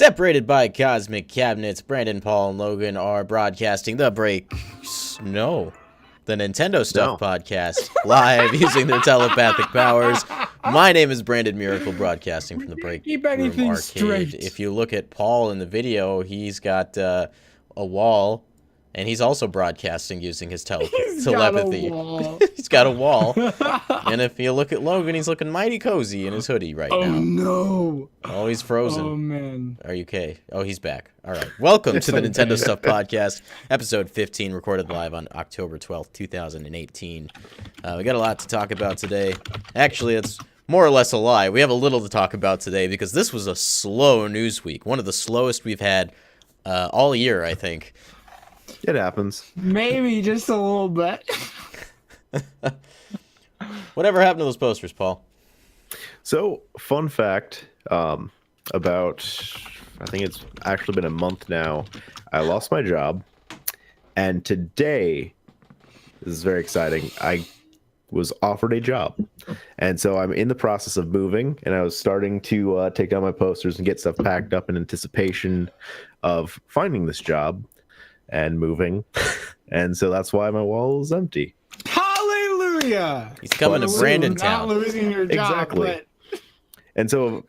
Separated by cosmic cabinets, Brandon, Paul, and Logan are broadcasting the Nintendo Stuff podcast, live using their telepathic powers. My name is Brandon Miracle, broadcasting from the Break Room Arcade. Straight. If you look at Paul in the video, he's got a wall, and he's also broadcasting using his telepathy. He's got a wall. And if you look at Logan, he's looking mighty cozy in his hoodie right now. Oh, no. Oh, he's frozen. Oh, man. Are you okay? Oh, he's back. All right. Welcome to the Nintendo Stuff Podcast, episode 15, recorded live on October 12th, 2018. We got a lot to talk about today. Actually, it's more or less a lie. We have a little to talk about today because this was a slow news week. One of the slowest we've had all year, I think. It happens. Maybe just a little bit. Whatever happened to those posters, Paul? So, fun fact, about, I think it's actually been a month now, I lost my job, and today, this is very exciting, I was offered a job, and so I'm in the process of moving, and I was starting to take down my posters and get stuff packed up in anticipation of finding this job and moving, and so that's why my wall is empty. Hallelujah! He's coming to Brandon Town. Not losing your job, Exactly. but... And so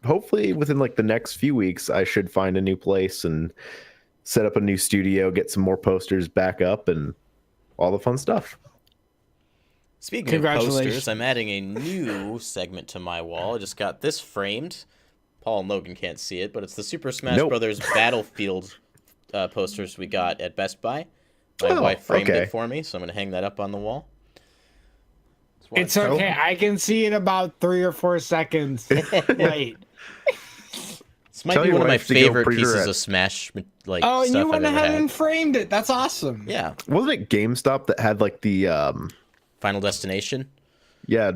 hopefully within like the next few weeks, I should find a new place and set up a new studio, get some more posters back up and all the fun stuff. Speaking of posters, I'm adding a new segment to my wall. I just got this framed. Paul and Logan can't see it, but it's the Super Smash Brothers Battlefield posters we got at Best Buy. My wife framed it for me, so I'm going to hang that up on the wall. It's okay. I can see it about 3 or 4 seconds. Wait. This might be one of my favorite pieces of Smash stuff I've ever had. Oh, and you went ahead and framed it. That's awesome. Yeah. Wasn't it GameStop that had like the Final Destination? Yeah.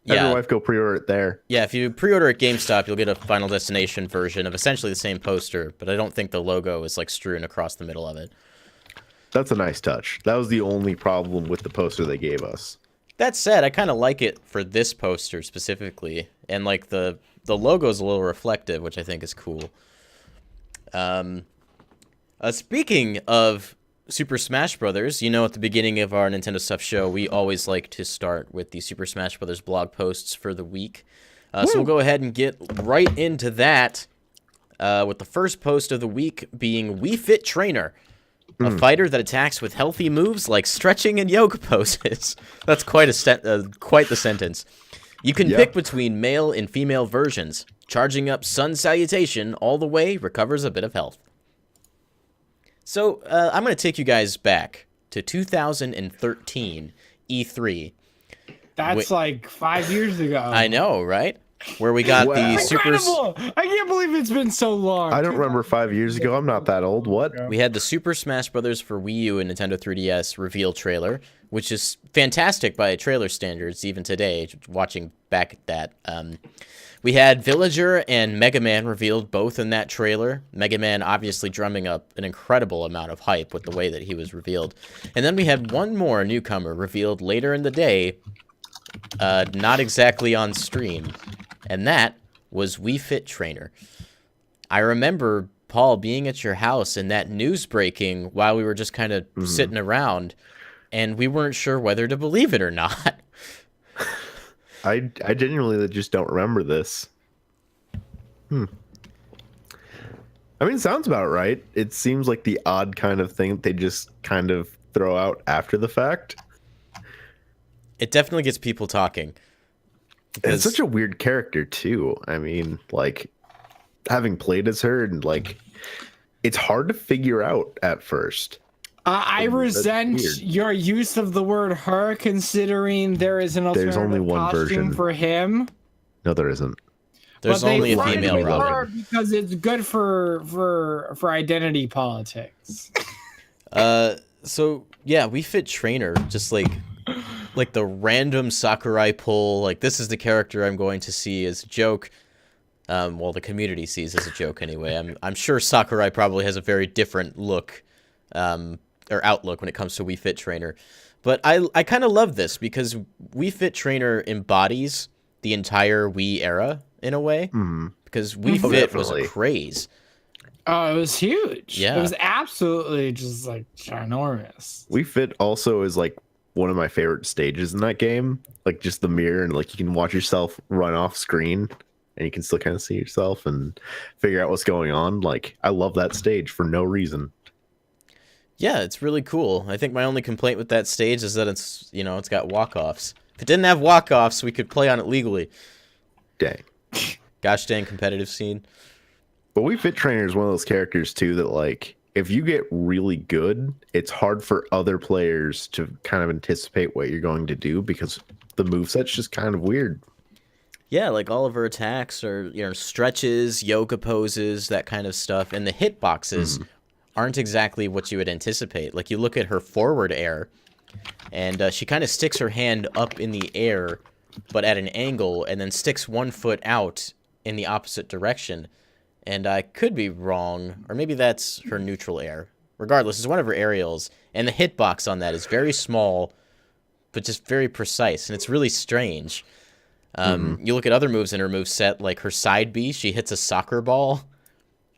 Have your wife go pre-order it there. Yeah, if you pre-order at GameStop, you'll get a Final Destination version of essentially the same poster, but I don't think the logo is like strewn across the middle of it. That's a nice touch. That was the only problem with the poster they gave us. That said, I kind of like it for this poster specifically, and like the logo's a little reflective, which I think is cool. Speaking of Super Smash Brothers, you know, at the beginning of our Nintendo Stuff show, we always like to start with the Super Smash Brothers blog posts for the week. So we'll go ahead and get right into that, with the first post of the week being Wii Fit Trainer. A fighter that attacks with healthy moves like stretching and yoga poses. That's quite the sentence. You can pick between male and female versions. Charging up Sun Salutation all the way recovers a bit of health. So I'm going to take you guys back to 2013 E3. That's like 5 years ago. I know, right? Where we got the Super... I can't believe it's been so long. I don't remember 5 years ago. I'm not that old. What? We had the Super Smash Brothers for Wii U and Nintendo 3DS reveal trailer, which is fantastic by trailer standards even today, watching back at that. We had Villager and Mega Man revealed both in that trailer. Mega Man obviously drumming up an incredible amount of hype with the way that he was revealed. And then we had one more newcomer revealed later in the day, not exactly on stream. And that was Wii Fit Trainer. I remember, Paul, being at your house and that news breaking while we were just kind of sitting around, and we weren't sure whether to believe it or not. I genuinely just don't remember this. I mean, it sounds about right. It seems like the odd kind of thing that they just kind of throw out after the fact. It definitely gets people talking. It's such a weird character too. I mean, like, having played as her, and like, it's hard to figure out at first. I resent your use of the word "her," considering there is an alternative only one costume version for him. No, there isn't. There's only a female Robin. Because it's good for identity politics. So yeah, Wii Fit Trainer, just like the random Sakurai pull, like this is the character I'm going to see as a joke. Well, the community sees as a joke anyway. I'm sure Sakurai probably has a very different look, or outlook when it comes to Wii Fit Trainer. But I kind of love this because Wii Fit Trainer embodies the entire Wii era in a way, because Wii Oh, Fit was a definitely. craze. Oh, it was huge. Yeah. It was absolutely just like ginormous. Wii Fit also is like one of my favorite stages in that game. Like just the mirror and like you can watch yourself run off screen and you can still kind of see yourself and figure out what's going on. Like I love that stage for no reason. Yeah, it's really cool. I think my only complaint with that stage is that it's, you know, it's got walk-offs. If it didn't have walk-offs, we could play on it legally. Dang. Gosh dang competitive scene. But Wii Fit Trainer is one of those characters too that like if you get really good, it's hard for other players to kind of anticipate what you're going to do because the moveset's just kind of weird. Yeah, like all of her attacks are, you know, stretches, yoga poses, that kind of stuff. And the hitboxes aren't exactly what you would anticipate. Like you look at her forward air, and she kind of sticks her hand up in the air, but at an angle, and then sticks one foot out in the opposite direction. And I could be wrong, or maybe that's her neutral air. Regardless, it's one of her aerials, and the hitbox on that is very small, but just very precise, and it's really strange. You look at other moves in her moveset, like her side B, she hits a soccer ball,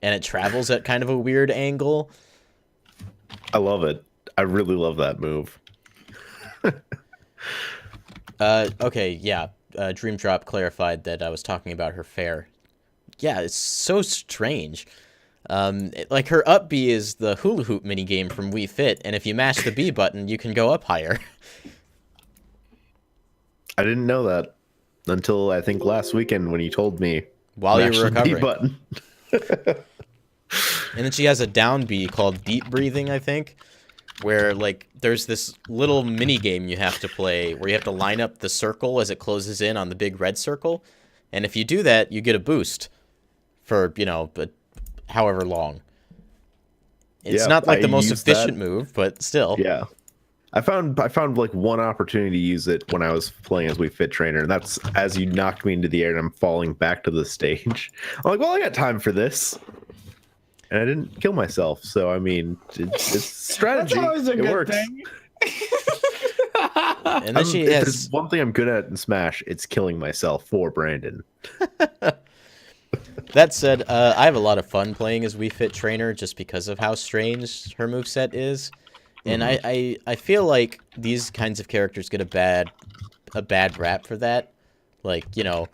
and it travels at kind of a weird angle. I love it. I really love that move. Okay, yeah. Dream Drop clarified that I was talking about her fair. Yeah, it's so strange. Like her up B is the hula hoop minigame from Wii Fit, and if you mash the B button, you can go up higher. I didn't know that until I think last weekend when you told me While you mash were the B recovering. button. And then she has a down B called Deep Breathing, I think, where like there's this little mini game you have to play where you have to line up the circle as it closes in on the big red circle, and if you do that, you get a boost for, you know, but however long. It's Yeah, not like I the most used efficient that. move, but still. Yeah. I found like one opportunity to use it when I was playing as Wii Fit Trainer, and that's as you knocked me into the air and I'm falling back to the stage. I'm like, well, I got time for this. And I didn't kill myself, so I mean, it's strategy. That's always a it good works. thing. And then she If has there's one thing I'm good at in Smash, it's killing myself for Brandon. That said, I have a lot of fun playing as Wii Fit Trainer just because of how strange her moveset is. And I feel like these kinds of characters get a bad rap for that. Like, you know,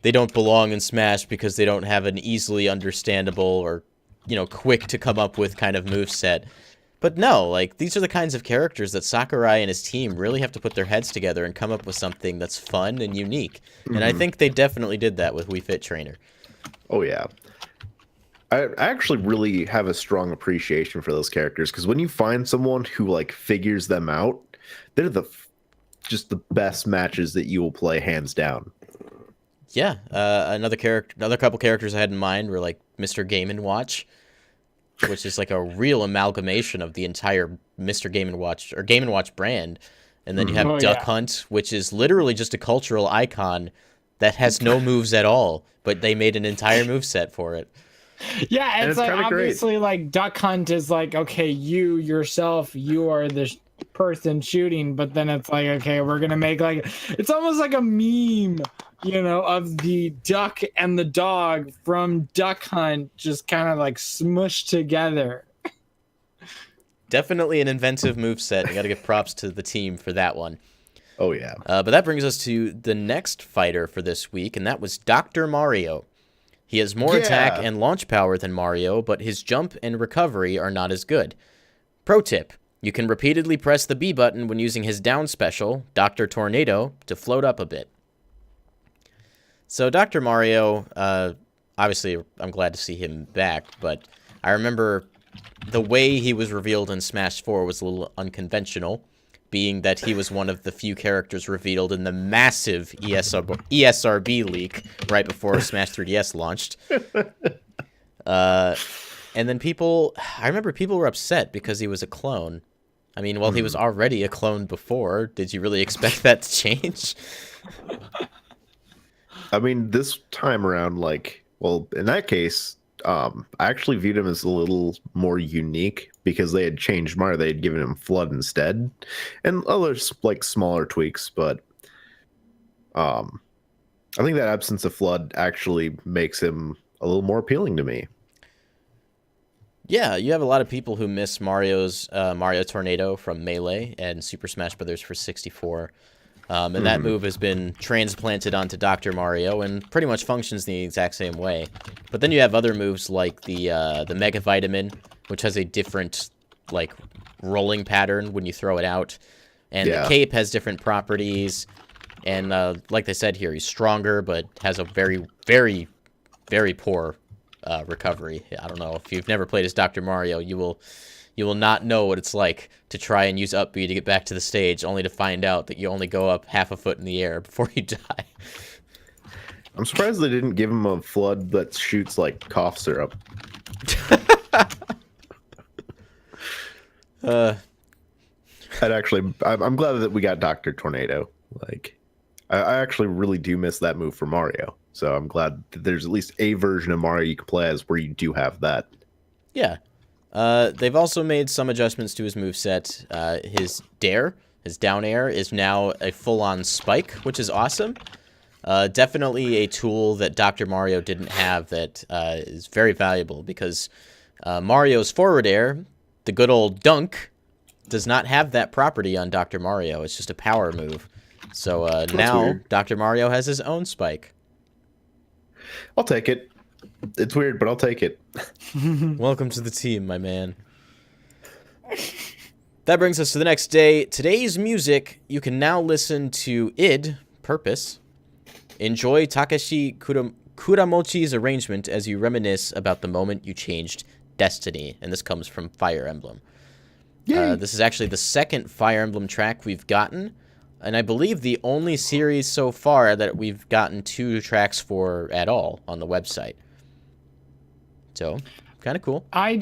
they don't belong in Smash because they don't have an easily understandable or, you know, quick to come up with kind of moveset. But no, like, these are the kinds of characters that Sakurai and his team really have to put their heads together and come up with something that's fun and unique. And I think they definitely did that with Wii Fit Trainer. Oh yeah. I actually really have a strong appreciation for those characters because when you find someone who like figures them out, they're just the best matches that you will play hands down. Yeah, another couple characters I had in mind were like Mr. Game & Watch, which is like a real amalgamation of the entire Mr. Game & Watch or Game & Watch brand. And then you have Duck Hunt, which is literally just a cultural icon that has no moves at all, but they made an entire moveset for it. Yeah, it's like obviously great. like Duck Hunt is like, okay, you yourself, you are the person shooting, but then it's like, okay, we're gonna make like, it's almost like a meme, you know, of the duck and the dog from Duck Hunt just kind of like smushed together. Definitely an inventive moveset. You got to give props to the team for that one. Oh yeah. But that brings us to the next fighter for this week, and that was Dr. Mario. He has more attack and launch power than Mario, but his jump and recovery are not as good. Pro tip: you can repeatedly press the B button when using his down special, Dr. Tornado, to float up a bit. So Dr. Mario, obviously I'm glad to see him back, but I remember the way he was revealed in Smash 4 was a little unconventional, being that he was one of the few characters revealed in the massive ESRB leak right before Smash 3DS launched. And then I remember people were upset because he was a clone. I mean, well, he was already a clone before. Did you really expect that to change? I mean, this time around, like, well, in that case, I actually viewed him as a little more unique because they had changed Mario. They had given him Flood instead, and other like smaller tweaks. But I think that absence of flood actually makes him a little more appealing to me. Yeah, you have a lot of people who miss Mario's Mario Tornado from Melee and Super Smash Bros. For 64. And that move has been transplanted onto Dr. Mario and pretty much functions the exact same way. But then you have other moves like the Mega Vitamin, which has a different like rolling pattern when you throw it out. And the Cape has different properties. And like they said here, he's stronger, but has a very, very, very poor recovery. I don't know. If you've never played as Dr. Mario, you will not know what it's like to try and use up B to get back to the stage, only to find out that you only go up half a foot in the air before you die. I'm surprised they didn't give him a flood that shoots like cough syrup. I'm glad that we got Dr. Tornado. Like, I actually really do miss that move for Mario. So I'm glad that there's at least a version of Mario you can play as where you do have that. Yeah. They've also made some adjustments to his moveset. His dare, his down air, is now a full-on spike, which is awesome. Definitely a tool that Dr. Mario didn't have that is very valuable because Mario's forward air, the good old dunk, does not have that property on Dr. Mario. It's just a power move. So now weird. Dr. Mario has his own spike. I'll take it. It's weird, but I'll take it. Welcome to the team, my man. That brings us to the next day. Today's music, you can now listen to id, Purpose. Enjoy Takashi Kuramochi's arrangement as you reminisce about the moment you changed destiny. And this comes from Fire Emblem. This is actually the second Fire Emblem track we've gotten. And I believe the only series so far that we've gotten 2 tracks for at all on the website. So, kind of cool. I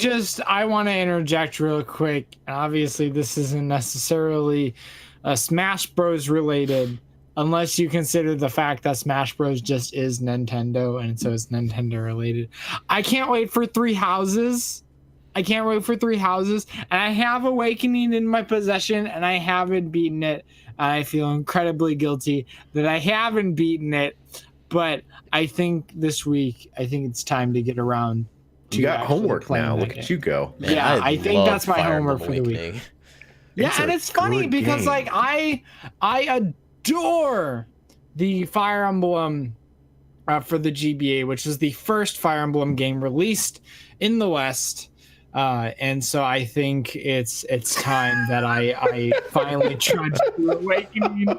want to interject real quick. Obviously, this isn't necessarily Smash Bros. Related, unless you consider the fact that Smash Bros. Just is Nintendo, and so it's Nintendo related. I can't wait for Three Houses. And I have Awakening in my possession, and I haven't beaten it. I feel incredibly guilty that I haven't beaten it, but I think this week, it's time to get around to You got homework playing now. that Look game. at you go. Man, Yeah, I think love that's my Fire homework Emblem for the week. Awakening. Yeah, and a it's funny good because game. like I adore the Fire Emblem for the GBA, which is the first Fire Emblem game released in the West. And so I think it's time that I finally trudge through Awakening.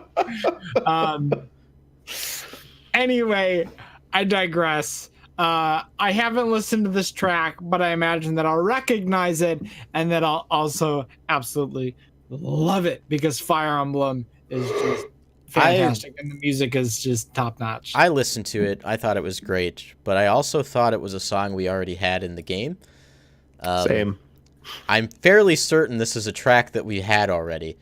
Anyway, I digress. I haven't listened to this track, but I imagine that I'll recognize it and that I'll also absolutely love it because Fire Emblem is just fantastic and the music is just top notch. I listened to it. I thought it was great, but I also thought it was a song we already had in the game. Same. I'm fairly certain this is a track that we had already.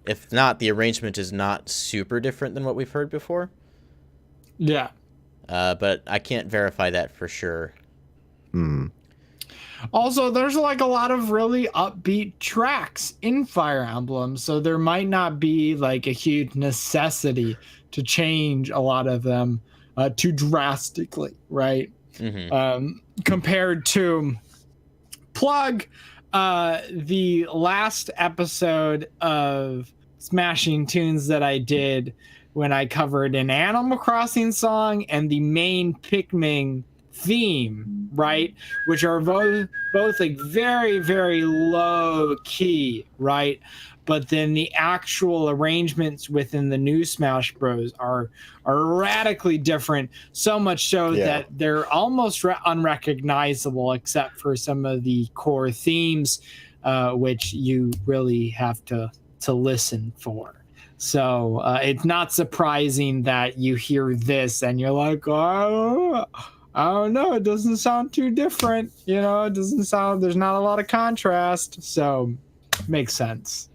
If not, the arrangement is not super different than what we've heard before. Yeah. But I can't verify that for sure. Also, there's like a lot of really upbeat tracks in Fire Emblem, so there might not be like a huge necessity to change a lot of them too drastically, right? Compared to plug the last episode of Smashing Tunes that I did when I covered an Animal Crossing song and the main Pikmin theme, right? Which are both like very, very low key, right? But then the actual arrangements within the new Smash Bros are radically different. So much so that they're almost unrecognizable, except for some of the core themes, which you really have to listen for. So it's not surprising that you hear this and you're like, oh, I don't know, it doesn't sound too different. You know, it doesn't sound, there's not a lot of contrast. So makes sense.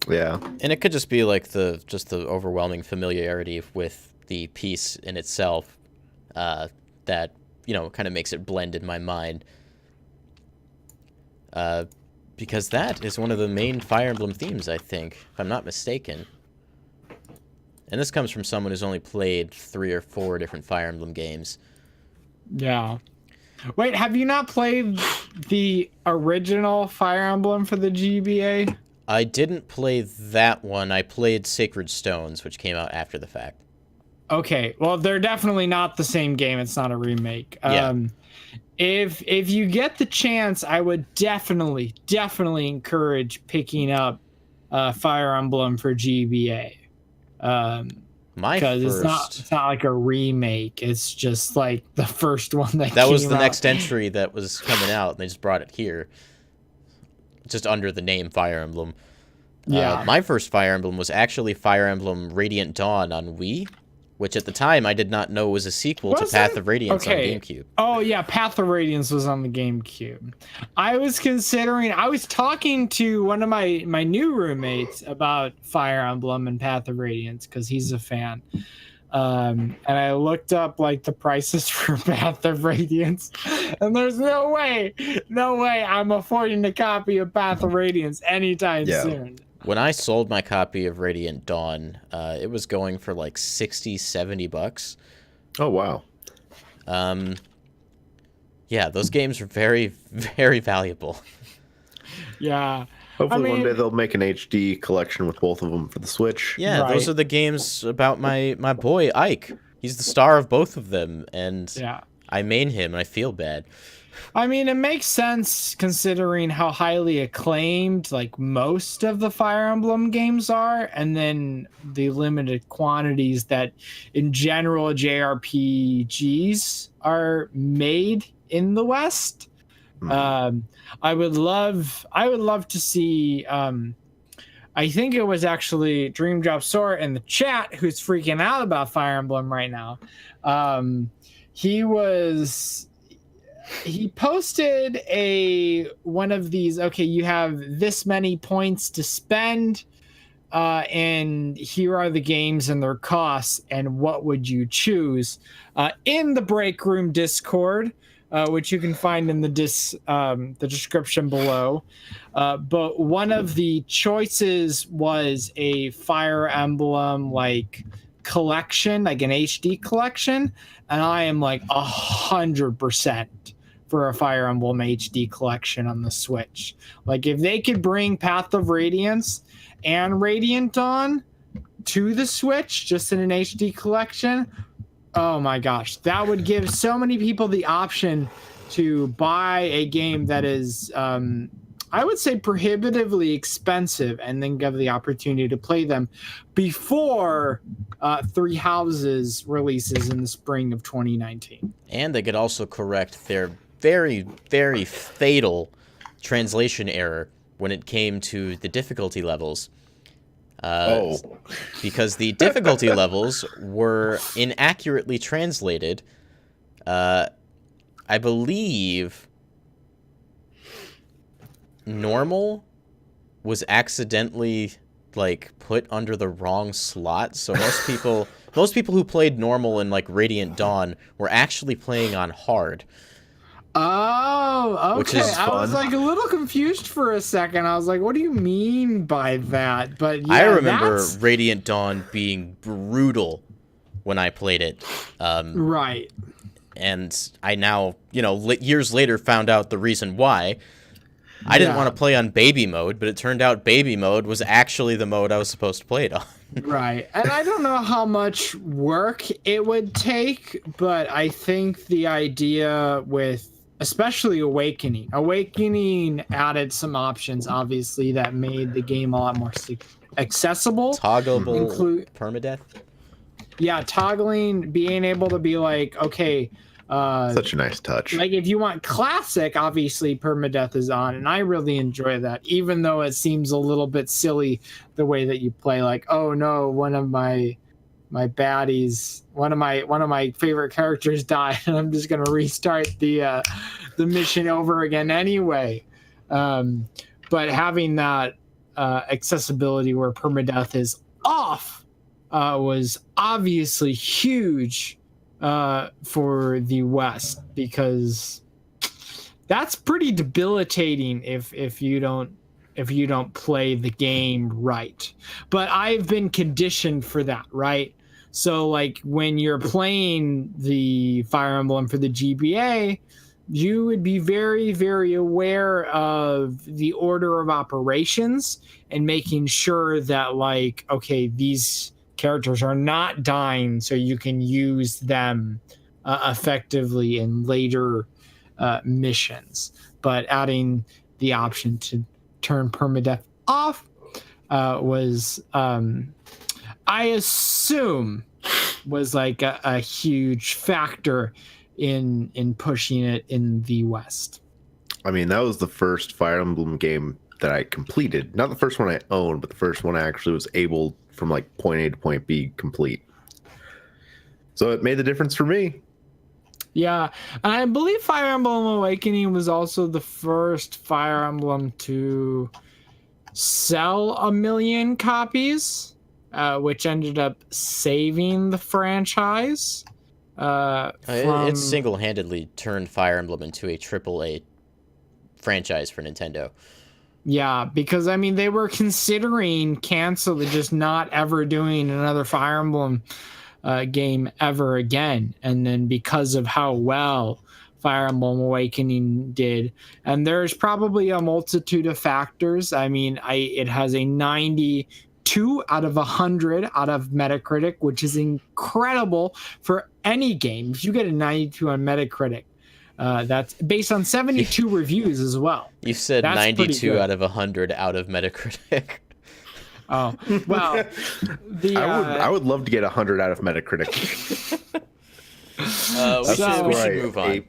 Yeah. And it could just be like the overwhelming familiarity with the piece in itself that, you know, kind of makes it blend in my mind. Because that is one of the main Fire Emblem themes, I think, if I'm not mistaken. And this comes from someone who's only played 3 or 4 different Fire Emblem games. Yeah. Wait, have you not played the original Fire Emblem for the GBA? I didn't play that one. I played Sacred Stones, which came out after the fact. Okay, well, they're definitely not the same game. It's not a remake. Yeah. If you get the chance, I would definitely encourage picking up Fire Emblem for GBA. Because it's not like a remake. It's just like the first one that was the out. Next entry that was coming out, and they just brought it here, just under the name Fire Emblem. Yeah. My first Fire Emblem was actually Fire Emblem Radiant Dawn on Wii, which at the time I did not know was a sequel to Path of Radiance on GameCube. Oh yeah, Path of Radiance was on the GameCube. I was talking to one of my new roommates about Fire Emblem and Path of Radiance because he's a fan. And I looked up like the prices for Path of Radiance, and there's no way I'm affording a copy of Path of Radiance anytime soon. When I sold my copy of Radiant Dawn, it was going for like $60-$70. Oh, wow. Yeah, those games are very, very valuable. Yeah. Hopefully one day they'll make an HD collection with both of them for the Switch. Yeah, Right. those are the games about my boy, Ike. He's the star of both of them, and I main him, and I feel bad. I mean, it makes sense considering how highly acclaimed like most of the Fire Emblem games are, and then the limited quantities that in general JRPGs are made in the West. I would love to see I think it was actually Dream Drop Sora in the chat who's freaking out about Fire Emblem right now. He posted one of these, okay, you have this many points to spend, and here are the games and their costs, and what would you choose? In the Break Room Discord, which you can find in the description below. But one of the choices was a Fire Emblem like collection, like an HD collection, and I am like 100% for a Fire Emblem HD collection on the Switch. Like if they could bring Path of Radiance and Radiant Dawn to the Switch just in an HD collection, oh my gosh, that would give so many people the option to buy a game that is I would say prohibitively expensive, and then give the opportunity to play them before Three Houses releases in the spring of 2019. And they could also correct their very, very fatal translation error when it came to the difficulty levels. Because the difficulty levels were inaccurately translated. I believe normal was accidentally like put under the wrong slot, so most people who played normal in like Radiant Dawn were actually playing on hard. Oh, okay. Which is I was fun. like a little confused for a second. I was like, what do you mean by that? But yeah, I remember Radiant Dawn being brutal when I played it. Right. And I now, years later found out the reason why. I didn't want to play on baby mode, but it turned out baby mode was actually the mode I was supposed to play it on. Right. And I don't know how much work it would take, but I think the idea with especially Awakening added some options, obviously, that made the game a lot more accessible. Toggleable permadeath? Yeah, toggling, being able to be like, okay, such a nice touch. like if you want classic, obviously permadeath is on, and I really enjoy that, even though it seems a little bit silly the way that you play. Like, oh no, one of my baddies, one of my favorite characters died, and I'm just gonna restart the mission over again anyway. But having that accessibility where permadeath is off was obviously huge for the West, because that's pretty debilitating if you don't if you don't play the game right. But I've been conditioned for that, right? So like when you're playing the Fire Emblem for the GBA, you would be very, very aware of the order of operations and making sure that, like, okay, these characters are not dying, so you can use them effectively in later missions. But adding the option to turn permadeath off was, I assume, was like a huge factor in pushing it in the West. I mean, that was the first Fire Emblem game that I completed. Not the first one I owned, but the first one I actually was able from like point A to point B complete. So it made the difference for me. Yeah, and I believe Fire Emblem Awakening was also the first Fire Emblem to sell 1 million copies, which ended up saving the franchise. It single-handedly turned Fire Emblem into a AAA franchise for Nintendo. Yeah, because I mean they were considering just not ever doing another Fire Emblem game ever again, and then because of how well Fire Emblem Awakening did, and there's probably a multitude of factors. I mean, it has a 92 out of 100 out of Metacritic, which is incredible for any game. If you get a 92 on Metacritic, that's based on 72 reviews as well. You said that's 92 out of 100 out of Metacritic. Oh, well, I would love to get 100 out of Metacritic. We should move on.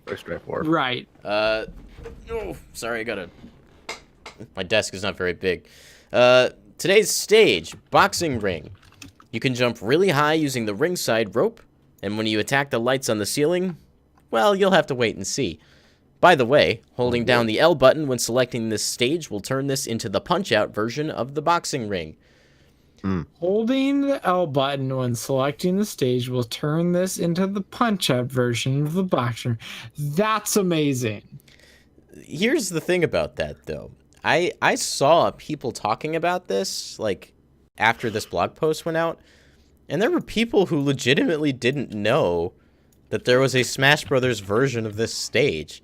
Right. Oh, sorry, my desk is not very big. Today's stage, boxing ring. You can jump really high using the ringside rope, and when you attack the lights on the ceiling, well, you'll have to wait and see. By the way, holding down the L button when selecting this stage will turn this into the punch-out version of the boxing ring. Holding the L button when selecting the stage will turn this into the punch-out version of the boxing. That's amazing. Here's the thing about that, though. I saw people talking about this, like, after this blog post went out, and there were people who legitimately didn't know that there was a Smash Brothers version of this stage.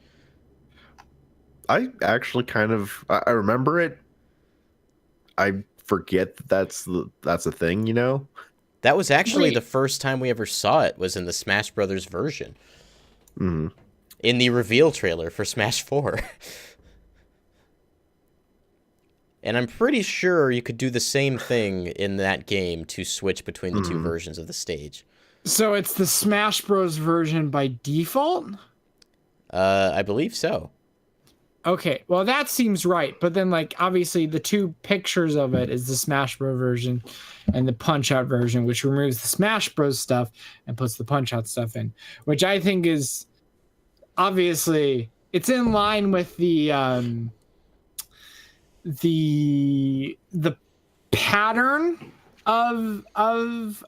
I actually I remember it. I forget that's a thing, you know? That was actually the first time we ever saw it, was in the Smash Brothers version. Mm-hmm. In the reveal trailer for Smash 4. And I'm pretty sure you could do the same thing in that game to switch between the two versions of the stage. So it's the Smash Bros. Version by default? I believe so. Okay, well that seems right. But then, like, obviously the two pictures of it is the Smash Bros. Version and the Punch-Out version, which removes the Smash Bros. Stuff and puts the Punch-Out stuff in, which I think is obviously it's in line with the pattern of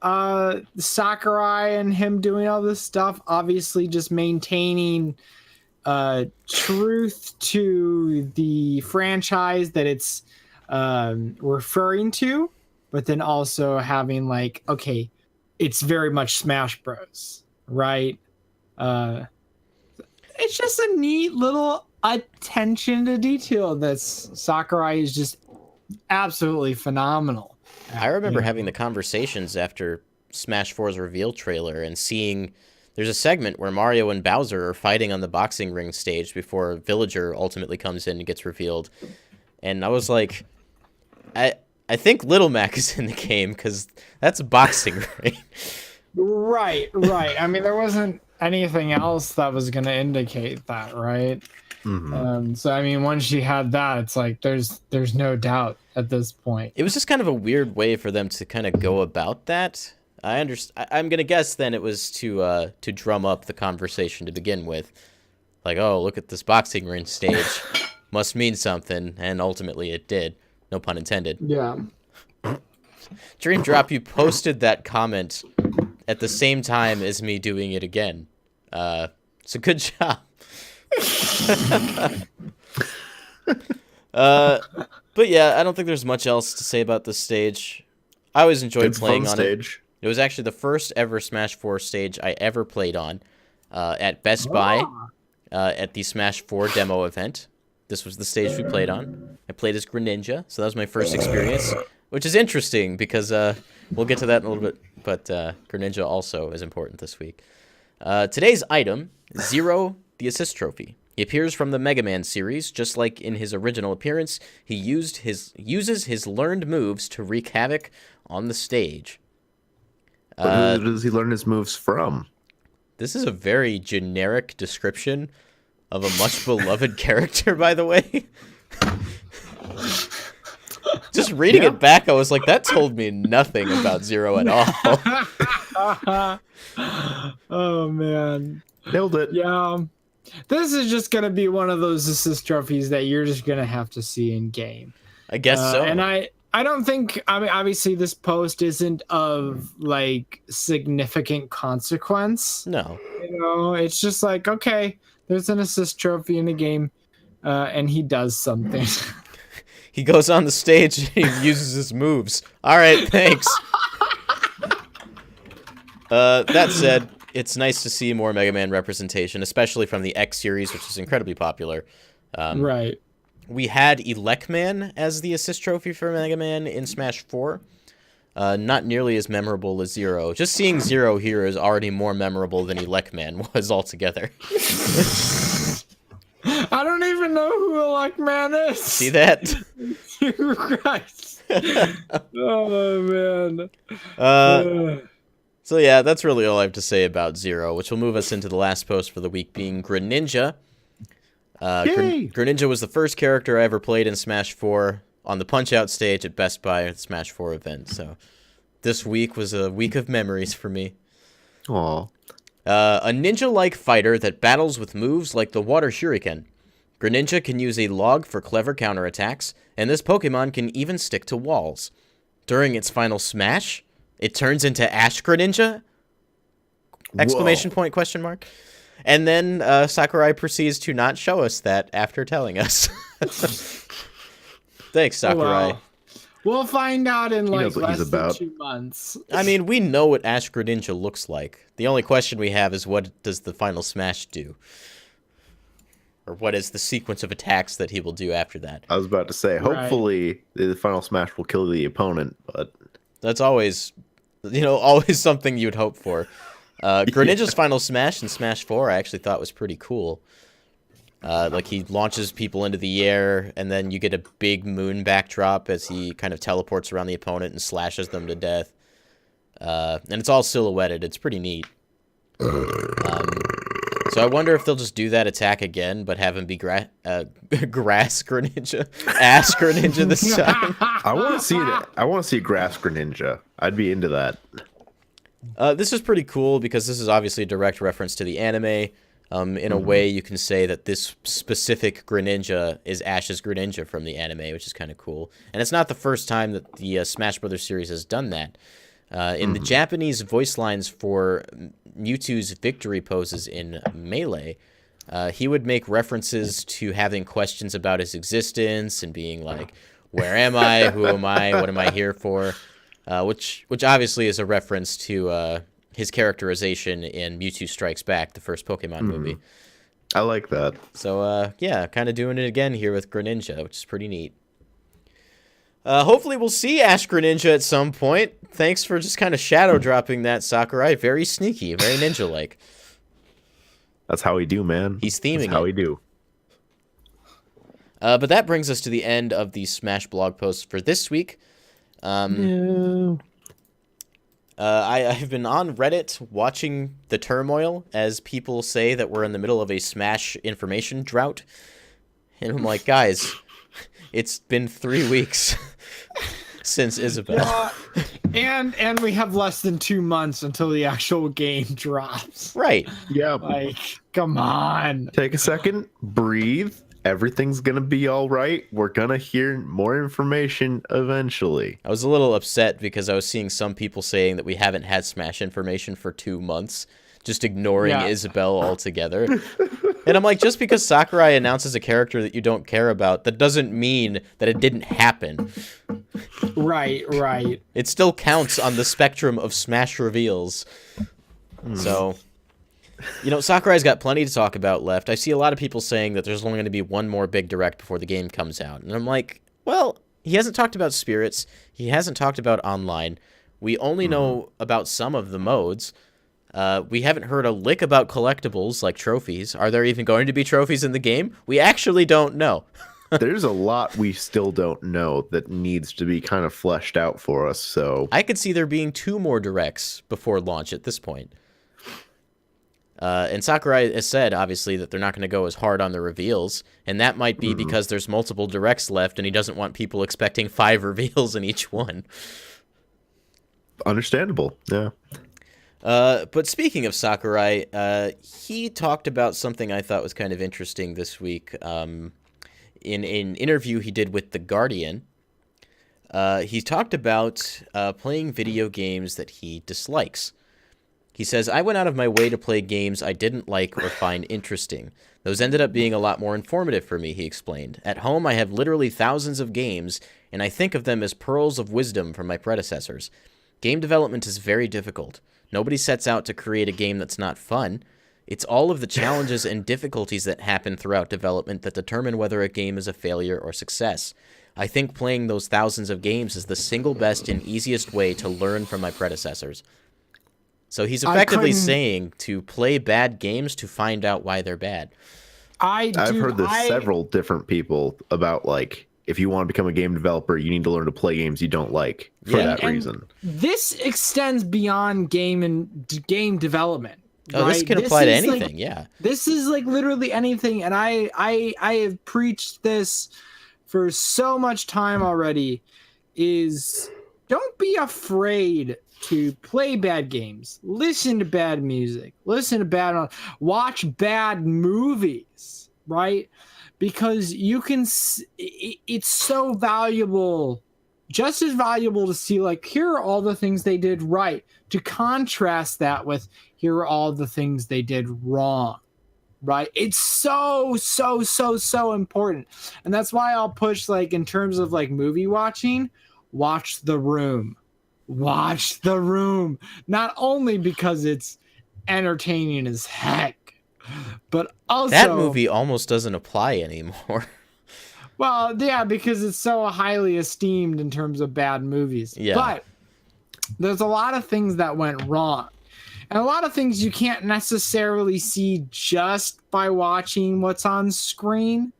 Sakurai and him doing all this stuff, obviously just maintaining truth to the franchise that it's referring to, but then also having, like, okay, it's very much Smash Bros, right? It's just a neat little attention to detail that Sakurai is just absolutely phenomenal. I remember having the conversations after Smash 4's reveal trailer and seeing there's a segment where Mario and Bowser are fighting on the boxing ring stage before Villager ultimately comes in and gets revealed. And I was like, I think Little Mac is in the game because that's a boxing ring. Right. I mean, there wasn't anything else that was going to indicate that, right? Mm-hmm. So I mean, once you had that, it's like there's no doubt at this point. It was just kind of a weird way for them to kind of go about that. I'm gonna guess then it was to drum up the conversation to begin with, like, oh, look at this boxing ring stage, must mean something, and ultimately it did. No pun intended. Yeah. Dream Drop, you posted that comment at the same time as me doing it again. So good job. But yeah, I don't think there's much else to say about this stage. I always enjoyed It's a playing fun on stage. it. It was actually the first ever Smash 4 stage I ever played on at Best Buy at the Smash 4 demo event. This was the stage we played on. I played as Greninja, so that was my first experience, which is interesting because we'll get to that in a little bit, but Greninja also is important this week. Today's item, Zero, the Assist Trophy. He appears from the Mega Man series. Just like in his original appearance, he uses his learned moves to wreak havoc on the stage. But who does he learn his moves from? This is a very generic description of a much beloved character, by the way. Just reading it back, I was like, that told me nothing about Zero at all. Oh, man. Nailed it. Yeah. This is just going to be one of those assist trophies that you're just going to have to see in game. I guess so. And I don't think, I mean, obviously this post isn't of like significant consequence. No. You know, it's just like, okay, there's an assist trophy in the game, and he does something. He goes on the stage and he uses his moves. All right, thanks. That said, it's nice to see more Mega Man representation, especially from the X series, which is incredibly popular. Right. We had Elecman as the assist trophy for Mega Man in Smash 4. Not nearly as memorable as Zero. Just seeing Zero here is already more memorable than Elecman was altogether. I don't even know who Elecman is. See that? Christ. Oh, man. So yeah, that's really all I have to say about Zero, which will move us into the last post for the week being Greninja. Greninja was the first character I ever played in Smash 4 on the Punch-Out stage at Best Buy at the Smash 4 event. So this week was a week of memories for me. Aww. A ninja-like fighter that battles with moves like the Water Shuriken. Greninja can use a log for clever counterattacks, and this Pokemon can even stick to walls. During its final smash, it turns into Ash Greninja? Exclamation point, question mark. And then Sakurai proceeds to not show us that after telling us. Thanks, Sakurai. Oh, well. We'll find out in like less than 2 months. I mean, we know what Ash Greninja looks like. The only question we have is what does the final smash do? Or what is the sequence of attacks that he will do after that? I was about to say, hopefully the final smash will kill the opponent, but that's always, always something you'd hope for. Greninja's final smash in Smash 4 I actually thought was pretty cool. Like he launches people into the air, and then you get a big moon backdrop as he kind of teleports around the opponent and slashes them to death. And it's all silhouetted. It's pretty neat. So I wonder if they'll just do that attack again, but have him be grass Greninja, Ash Greninja this time. I want to see it. I want to see grass Greninja. I'd be into that. This is pretty cool because this is obviously a direct reference to the anime. In a way, you can say that this specific Greninja is Ash's Greninja from the anime, which is kind of cool. And it's not the first time that the Smash Brothers series has done that. In the Japanese voice lines for Mewtwo's victory poses in Melee, he would make references to having questions about his existence and being like, where am I? Who am I? What am I here for? Which obviously is a reference to his characterization in Mewtwo Strikes Back, the first Pokemon movie. I like that. So, yeah, kind of doing it again here with Greninja, which is pretty neat. Hopefully we'll see Ash Greninja at some point. Thanks for just kind of shadow dropping that, Sakurai. Very sneaky, very ninja-like. That's how we do, man. He's theming That's how we do. But that brings us to the end of the Smash blog posts for this week. I've been on Reddit watching the turmoil as people say that we're in the middle of a Smash information drought. And I'm like, guys, it's been 3 weeks since Isabelle. And we have less than 2 months until the actual game drops. Right. Yeah. Like, come on. Take a second, breathe. Everything's gonna be all right. We're gonna hear more information eventually. I was a little upset because I was seeing some people saying that we haven't had Smash information for 2 months, just ignoring Isabelle altogether. And I'm like, just because Sakurai announces a character that you don't care about, that doesn't mean that it didn't happen. Right. It still counts on the spectrum of Smash reveals. So, Sakurai's got plenty to talk about left. I see a lot of people saying that there's only going to be one more big direct before the game comes out. And I'm like, well, he hasn't talked about spirits. He hasn't talked about online. We only know about some of the modes. We haven't heard a lick about collectibles like trophies. Are there even going to be trophies in the game? We actually don't know. There's a lot we still don't know that needs to be kind of fleshed out for us. So I could see there being 2 more directs before launch at this point. And Sakurai has said, obviously, that they're not going to go as hard on the reveals. And that might be because there's multiple directs left and he doesn't want people expecting 5 reveals in each one. Understandable, yeah. But speaking of Sakurai, he talked about something I thought was kind of interesting this week. In an interview he did with The Guardian, he talked about playing video games that he dislikes. He says, I went out of my way to play games I didn't like or find interesting. Those ended up being a lot more informative for me, he explained. At home, I have literally thousands of games, and I think of them as pearls of wisdom from my predecessors. Game development is very difficult. Nobody sets out to create a game that's not fun. It's all of the challenges and difficulties that happen throughout development that determine whether a game is a failure or success. I think playing those thousands of games is the single best and easiest way to learn from my predecessors. So he's effectively saying to play bad games to find out why they're bad. I've heard this several different people about, like, if you want to become a game developer, you need to learn to play games you don't like for that reason. This extends beyond game development. Oh, right? This can apply to anything, yeah. This is like literally anything, and I have preached this for so much time already, is don't be afraid to play bad games, listen to bad music, watch bad movies, right? Because you can, it's so valuable, just as valuable to see, like, here are all the things they did right, to contrast that with here are all the things they did wrong, right? It's so important. And that's why I'll push, like, in terms of like movie watching, watch The Room. Watch The Room. Not only because it's entertaining as heck, but also that movie almost doesn't apply anymore. Well, yeah, because it's so highly esteemed in terms of bad movies. Yeah. But there's a lot of things that went wrong. And a lot of things you can't necessarily see just by watching what's on screen.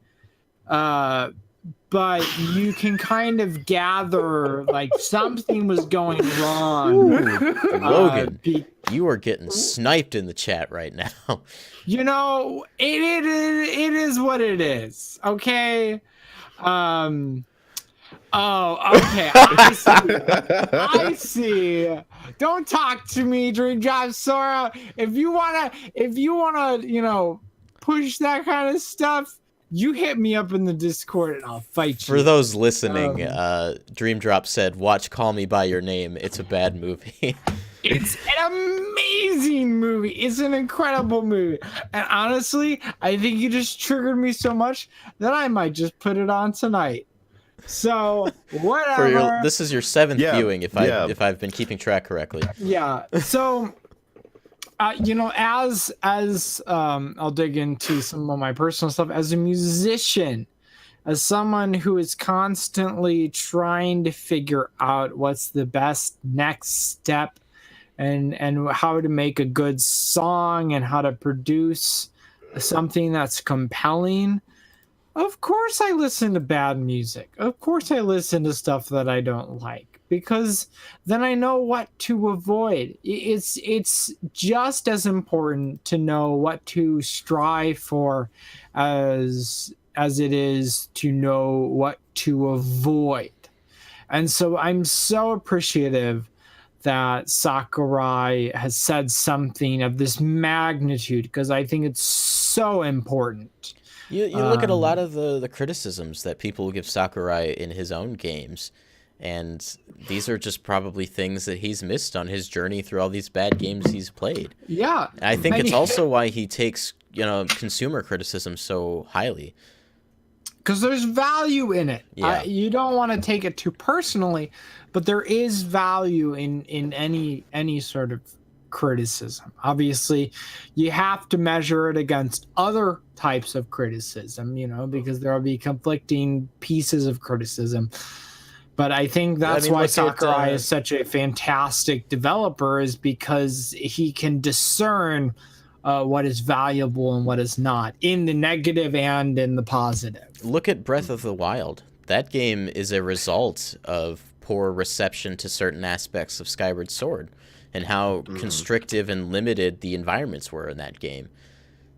But you can kind of gather, like, something was going wrong. Ooh, Logan, you are getting sniped in the chat right now. It is what it is, okay? Oh, okay. I see. Don't talk to me, Dream Job Sora. If you wanna, push that kind of stuff, you hit me up in the Discord and I'll fight you. For those listening, Dream Drop said, watch Call Me By Your Name. It's a bad movie. It's an amazing movie. It's an incredible movie. And honestly, I think you just triggered me so much that I might just put it on tonight. So, whatever. This is your 7th viewing, if I've been keeping track correctly. Yeah. So, as I'll dig into some of my personal stuff as a musician, as someone who is constantly trying to figure out what's the best next step and how to make a good song and how to produce something that's compelling. Of course I listen to bad music. Of course I listen to stuff that I don't like, because then I know what to avoid. It's just as important to know what to strive for as it is to know what to avoid. And so I'm so appreciative that Sakurai has said something of this magnitude, because I think it's so important. You look at a lot of the criticisms that people give Sakurai in his own games, and these are just probably things that he's missed on his journey through all these bad games he's played. Yeah. And I think it's also why he takes, consumer criticism so highly? Because there's value in it. Yeah. You don't want to take it too personally, but there is value in any sort of criticism. Obviously, you have to measure it against other types of criticism, because there will be conflicting pieces of criticism. But I think that's why Sakurai is such a fantastic developer, is because he can discern what is valuable and what is not, in the negative and in the positive. Look at Breath of the Wild. That game is a result of poor reception to certain aspects of Skyward Sword and how constrictive and limited the environments were in that game.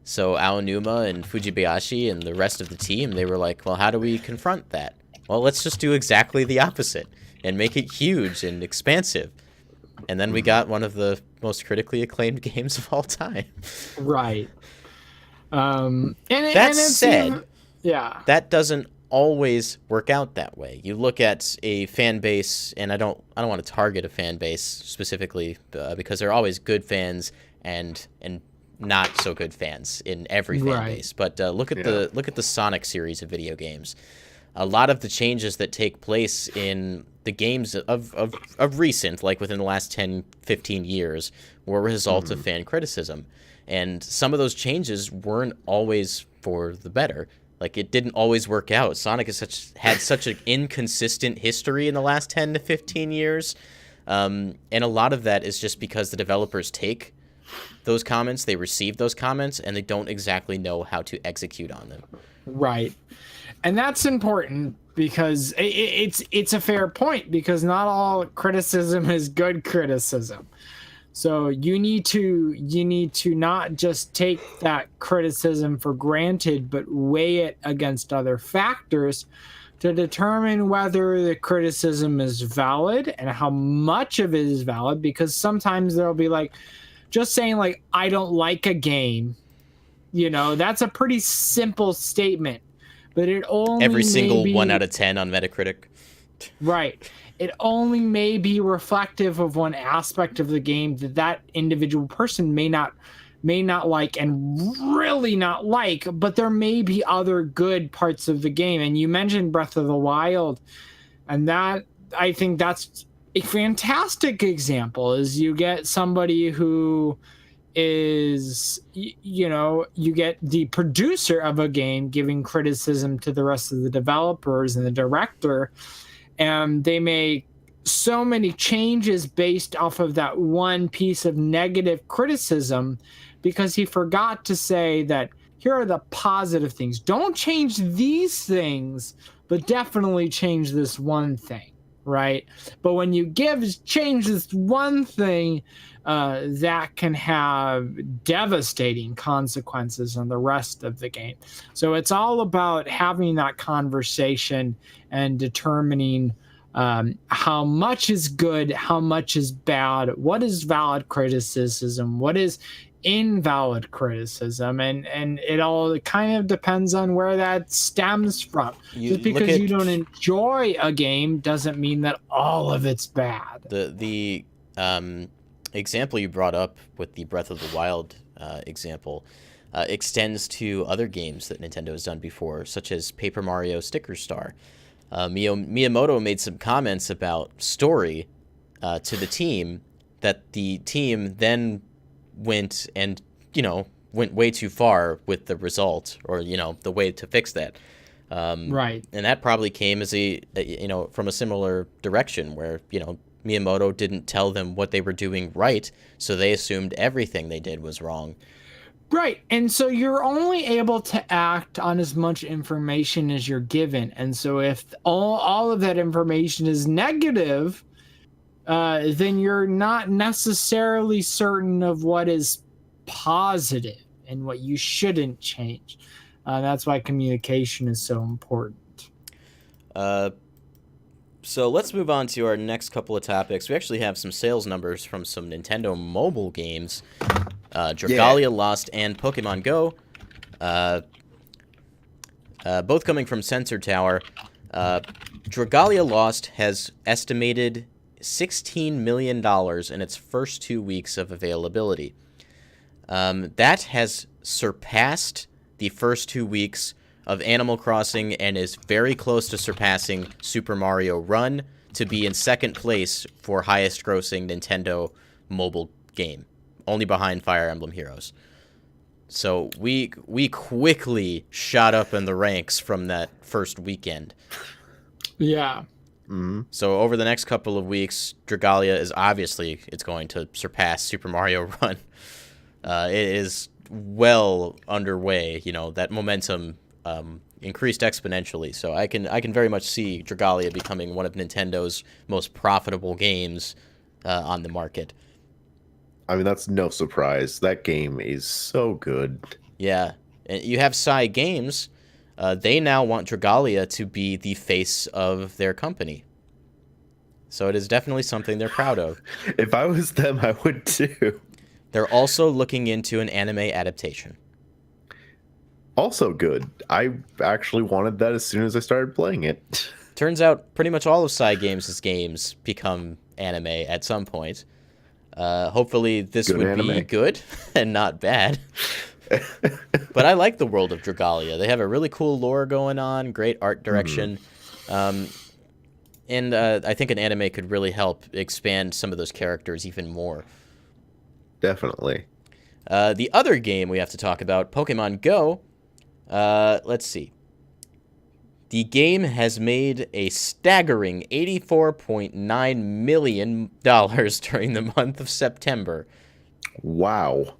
So Aonuma and Fujibayashi and the rest of the team, they were like, well, how do we confront that? Well, let's just do exactly the opposite and make it huge and expansive. And then we got one of the most critically acclaimed games of all time. Right. That said, yeah, that doesn't always work out that way. You look at a fan base, and I don't want to target a fan base specifically because there are always good fans and not so good fans in every fan base. But look at the Sonic series of video games. A lot of the changes that take place in the games of recent, like within the last 10, 15 years, were a result of fan criticism. And some of those changes weren't always for the better. Like, it didn't always work out. Sonic had such an inconsistent history in the last 10 to 15 years. And a lot of that is just because the developers take those comments, they receive those comments, and they don't exactly know how to execute on them. Right. And that's important because it's a fair point, because not all criticism is good criticism. So you need to not just take that criticism for granted, but weigh it against other factors to determine whether the criticism is valid and how much of it is valid. Because sometimes there'll be like, just saying like, I don't like a game, that's a pretty simple statement, but it only every single 1 out of 10 on Metacritic. Right. It only may be reflective of one aspect of the game that individual person may not like and really not like, but there may be other good parts of the game. And you mentioned Breath of the Wild, and that, I think that's a fantastic example, is you get somebody who is, you get the producer of a game giving criticism to the rest of the developers and the director, and they make so many changes based off of that one piece of negative criticism, because he forgot to say that here are the positive things. Don't change these things, but definitely change this one thing, right? But when you change this one thing, that can have devastating consequences on the rest of the game. So it's all about having that conversation and determining how much is good, how much is bad, what is valid criticism, what is invalid criticism, and it all kind of depends on where that stems from. Just because you don't enjoy a game doesn't mean that all of it's bad. The example you brought up with the Breath of the Wild example extends to other games that Nintendo has done before, such as Paper Mario Sticker Star. Miyamoto made some comments about story to the team that the team then went way too far with the result, or the way to fix that. Right. And that probably came as from a similar direction where Miyamoto didn't tell them what they were doing right, so they assumed everything they did was wrong. Right. And so you're only able to act on as much information as you're given. And so if all of that information is negative, then you're not necessarily certain of what is positive and what you shouldn't change. That's why communication is so important. So let's move on to our next couple of topics. We actually have some sales numbers from some Nintendo mobile games. Dragalia Lost and Pokemon Go. Both coming from Sensor Tower. Dragalia Lost has estimated $16 million in its first 2 weeks of availability. That has surpassed the first 2 weeks of Animal Crossing and is very close to surpassing Super Mario Run to be in second place for highest grossing Nintendo mobile game, only behind Fire Emblem Heroes. So we quickly shot up in the ranks from that first weekend. Yeah. Mm-hmm. So over the next couple of weeks, Dragalia is obviously it's going to surpass Super Mario Run. It is well underway. You know, that momentum increased exponentially. So I can very much see Dragalia becoming one of Nintendo's most profitable games on the market. I mean, that's no surprise. That game is so good. Yeah, and you have Psy Games. They now want Dragalia to be the face of their company. So it is definitely something they're proud of. If I was them, I would too. They're also looking into an anime adaptation. Also good. I actually wanted that as soon as I started playing it. Turns out pretty much all of Psy Games' games become anime at some point. Hopefully this Good would anime. be good and not bad. But I like the world of Dragalia. They have a really cool lore going on, great art direction. And I think an anime could really help expand some of those characters even more. Definitely. The other game we have to talk about, Pokemon Go. Let's see. The game has made a staggering $84.9 million during the month of September. Wow.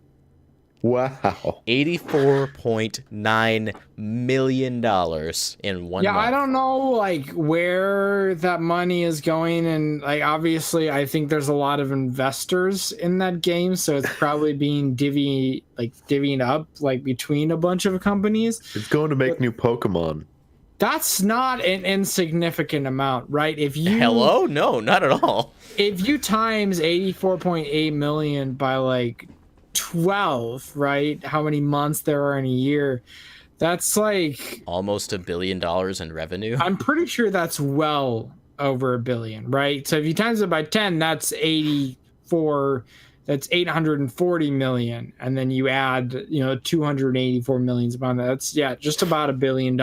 Wow. $84.9 million in 1 month. Yeah, I don't know like where that money is going, and like obviously I think there's a lot of investors in that game, so it's probably being divvying up like between a bunch of companies. It's going to make new Pokemon. That's not an insignificant amount, right? If you Hello? No, not at all. if you times 84.8 million by like 12, right? How many months there are in a year? That's like Almost $1 billion in revenue. I'm pretty sure that's well over $1 billion, right? So if you times it by 10, that's 840 million, and then you add 284 million upon that. That's just about $1 billion.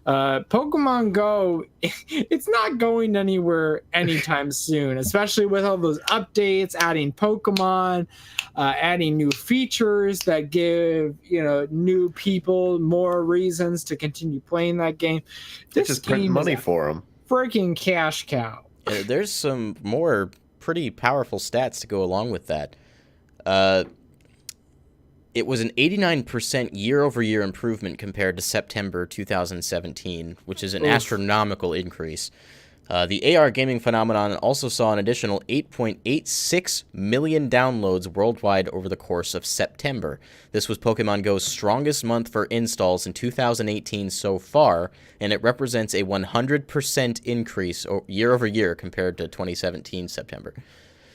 Pokemon Go, it's not going anywhere anytime soon, especially with all those updates, adding Pokemon, adding new features that give new people more reasons to continue playing that game. This Just print game money is a for them. freaking cash cow. There's some more pretty powerful stats to go along with that. It was an 89% year-over-year improvement compared to September 2017, which is an astronomical increase. The AR gaming phenomenon also saw an additional 8.86 million downloads worldwide over the course of September. This was Pokemon Go's strongest month for installs in 2018 so far, and it represents a 100% increase year-over-year compared to 2017 September.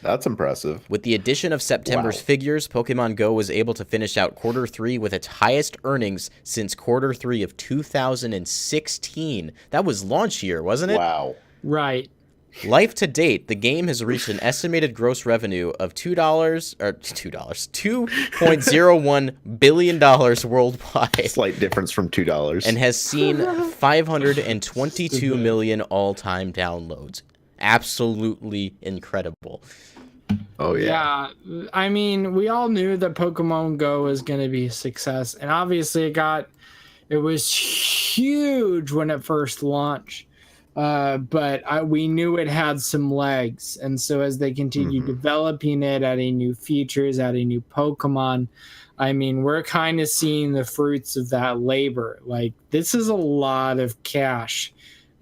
That's impressive. With the addition of September's figures, Pokemon Go was able to finish out Quarter 3 with its highest earnings since Quarter 3 of 2016. That was launch year, wasn't it? Wow. Right. Life to date, the game has reached an estimated gross revenue of $2.01 billion worldwide. Slight difference from $2. And has seen 522 million all-time downloads. Absolutely incredible. Oh, yeah. Yeah, I mean, we all knew that Pokemon Go was going to be a success, and obviously it was huge when it first launched. But we knew it had some legs, and so as they continued developing it, adding new features, adding new Pokemon, I mean, we're kind of seeing the fruits of that labor. Like, this is a lot of cash.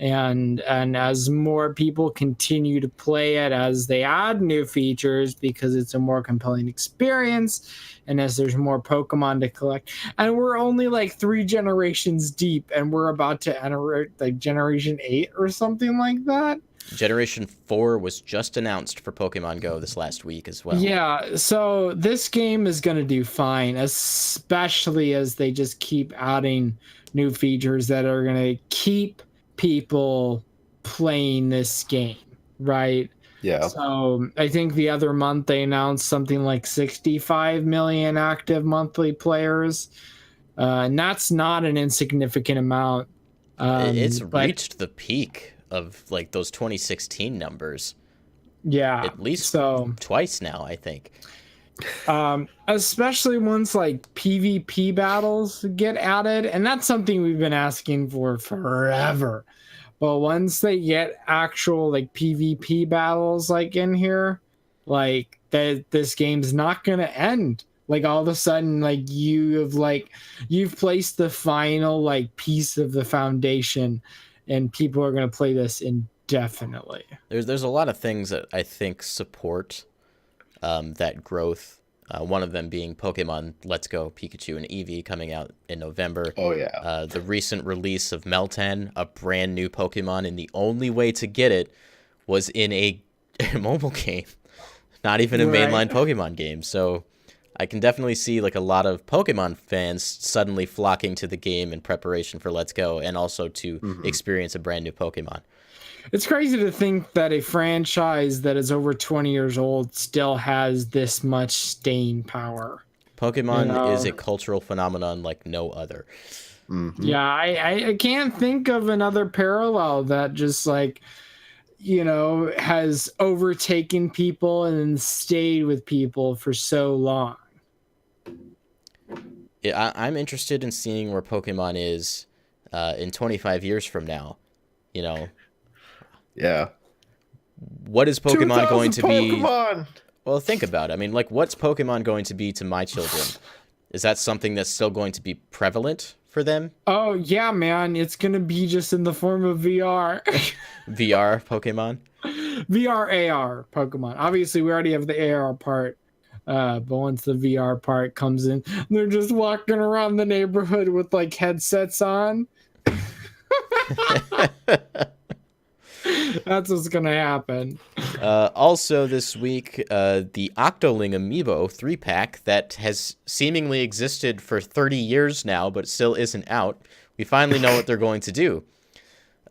And as more people continue to play it, as they add new features because it's a more compelling experience, and as there's more Pokemon to collect, and we're only like 3 generations deep, and we're about to enter like Generation 8 or something like that. Generation 4 was just announced for Pokemon Go this last week as well. Yeah, so this game is going to do fine, especially as they just keep adding new features that are going to keep people playing this game, right? Yeah. So I think the other month they announced something like 65 million active monthly players. And that's not an insignificant amount. It's But reached the peak of like those 2016 numbers yeah, at least so twice now, I think. especially once like PvP battles get added, and that's something we've been asking for forever. But once they get actual like PvP battles like in here, like that this game's not gonna end. Like all of a sudden, like you've placed the final like piece of the foundation, and people are gonna play this indefinitely. There's a lot of things that I think support that growth. One of them being Pokemon Let's Go Pikachu and Eevee coming out in November. Oh yeah. The recent release of Meltan, a brand new Pokemon, and the only way to get it was in a mobile game, not even a mainline Pokemon game. So I can definitely see like a lot of Pokemon fans suddenly flocking to the game in preparation for Let's Go, and also to experience a brand new Pokemon. It's crazy to think that a franchise that is over 20 years old still has this much staying power. Pokemon is a cultural phenomenon like no other. Yeah, I can't think of another parallel that just like, has overtaken people and stayed with people for so long. Yeah, I'm interested in seeing where Pokemon is in 25 years from now. Yeah. What is Pokemon going to be? Pokemon! Well, think about it. I mean, like, what's Pokemon going to be to my children? Is that something that's still going to be prevalent for them? Oh, yeah, man. It's going to be just in the form of VR. VR Pokemon? VR, AR Pokemon. Obviously, we already have the AR part. But once the VR part comes in, they're just walking around the neighborhood with, like, headsets on. That's what's gonna happen. Also this week, the Octoling Amiibo 3-pack that has seemingly existed for 30 years now, but still isn't out. We finally know what they're going to do.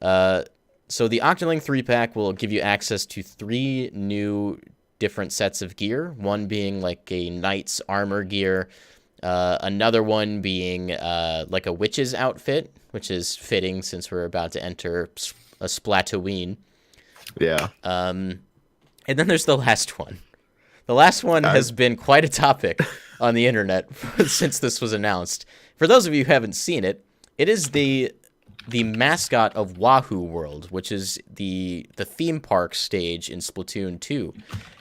So the Octoling 3-pack will give you access to 3 new different sets of gear. One being like a knight's armor gear. Another one being like a witch's outfit, which is fitting since we're about to enter a Splatoween. Yeah. And then there's the last one. The last one has been quite a topic on the internet since this was announced. For those of you who haven't seen it, it is the mascot of Wahoo World, which is the theme park stage in Splatoon 2.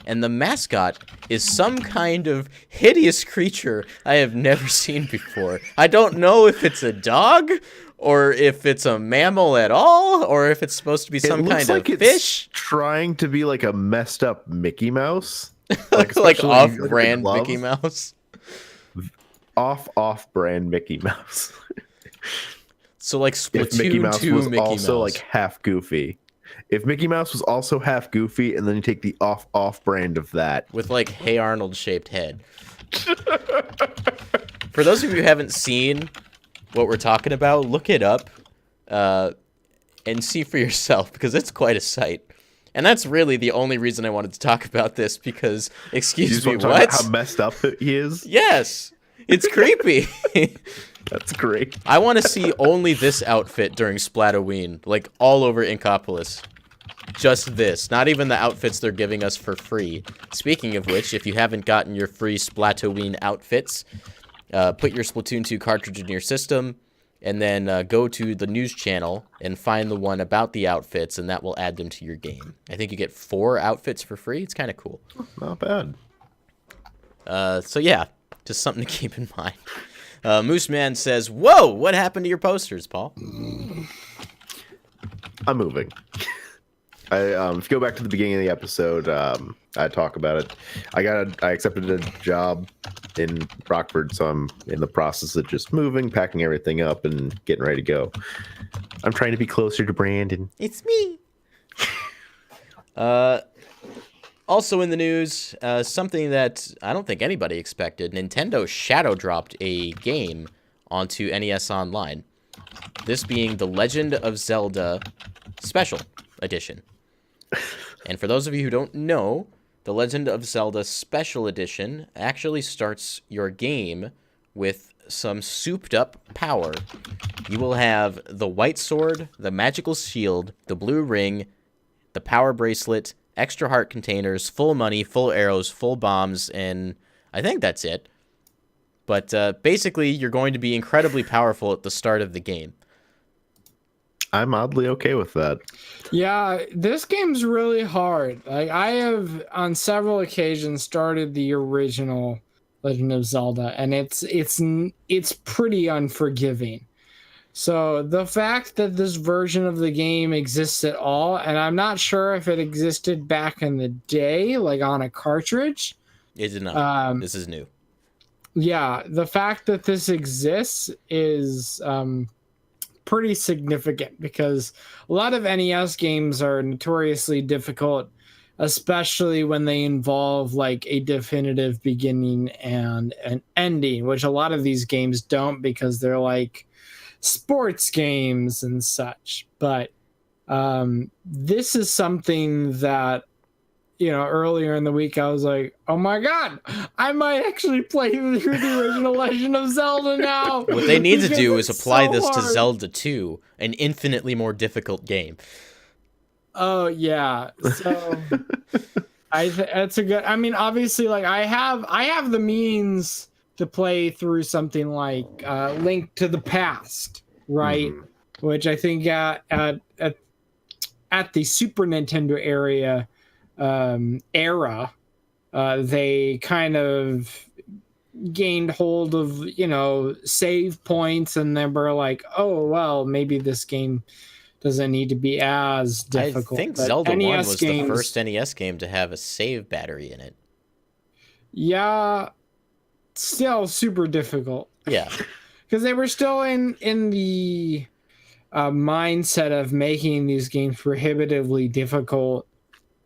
And the mascot is some kind of hideous creature I have never seen before. I don't know if it's a dog, or if it's a mammal at all, or if it's supposed to be some kind of fish. Trying to be like a messed up Mickey Mouse. Like off-brand Mickey Mouse. Off-brand Mickey Mouse. So like Splatoon if Mickey Mouse 2 was Mickey also Mouse. like half goofy. If Mickey Mouse was also half goofy, and then you take the off brand of that. With like Hey Arnold shaped head. For those of you who haven't seen what we're talking about, look it up and see for yourself, because it's quite a sight. And that's really the only reason I wanted to talk about this, because, excuse me, what? How messed up he is? Yes, it's creepy. That's great. I want to see only this outfit during Splatoween, like all over Inkopolis. Just this, not even the outfits they're giving us for free. Speaking of which, if you haven't gotten your free Splatoween outfits, put your Splatoon 2 cartridge in your system, and then go to the news channel and find the one about the outfits, and that will add them to your game. I think you get 4 outfits for free. It's kind of cool. Not bad. So yeah, just something to keep in mind. Moose Man says, "Whoa, what happened to your posters, Paul?" I'm moving. If you go back to the beginning of the episode, I talk about it. I accepted a job in Rockford, so I'm in the process of just moving, packing everything up, and getting ready to go. I'm trying to be closer to Brandon. It's me. Also in the news, something that I don't think anybody expected, Nintendo shadow dropped a game onto NES Online. This being The Legend of Zelda Special Edition. And for those of you who don't know, The Legend of Zelda Special Edition actually starts your game with some souped up power. You will have the white sword, the magical shield, the blue ring, the power bracelet, extra heart containers, full money, full arrows, full bombs, and I think that's it. But basically, you're going to be incredibly powerful at the start of the game. I'm oddly okay with that. Yeah, this game's really hard. Like, I have on several occasions started the original Legend of Zelda, and it's pretty unforgiving. So the fact that this version of the game exists at all, and I'm not sure if it existed back in the day, like on a cartridge. It did not. This is new. Yeah, the fact that this exists is pretty significant because a lot of NES games are notoriously difficult, especially when they involve like a definitive beginning and an ending, which a lot of these games don't because they're like sports games and such. But this is something that, you know, earlier in the week I was like, oh my god, I might actually play through the original Legend of Zelda now. What they need to do is apply so this to hard. Zelda 2, an infinitely more difficult game. Oh yeah, so that's a good. I mean, obviously, like I have the means to play through something like Link to the Past, right? Mm-hmm. Which I think at the Super Nintendo era, they kind of gained hold of, you know, save points, and they were like, oh well, maybe this game doesn't need to be as difficult. I think But Zelda 1 NES was the first NES game to have a save battery in it. Yeah, still super difficult. Yeah. Because they were still in the mindset of making these games prohibitively difficult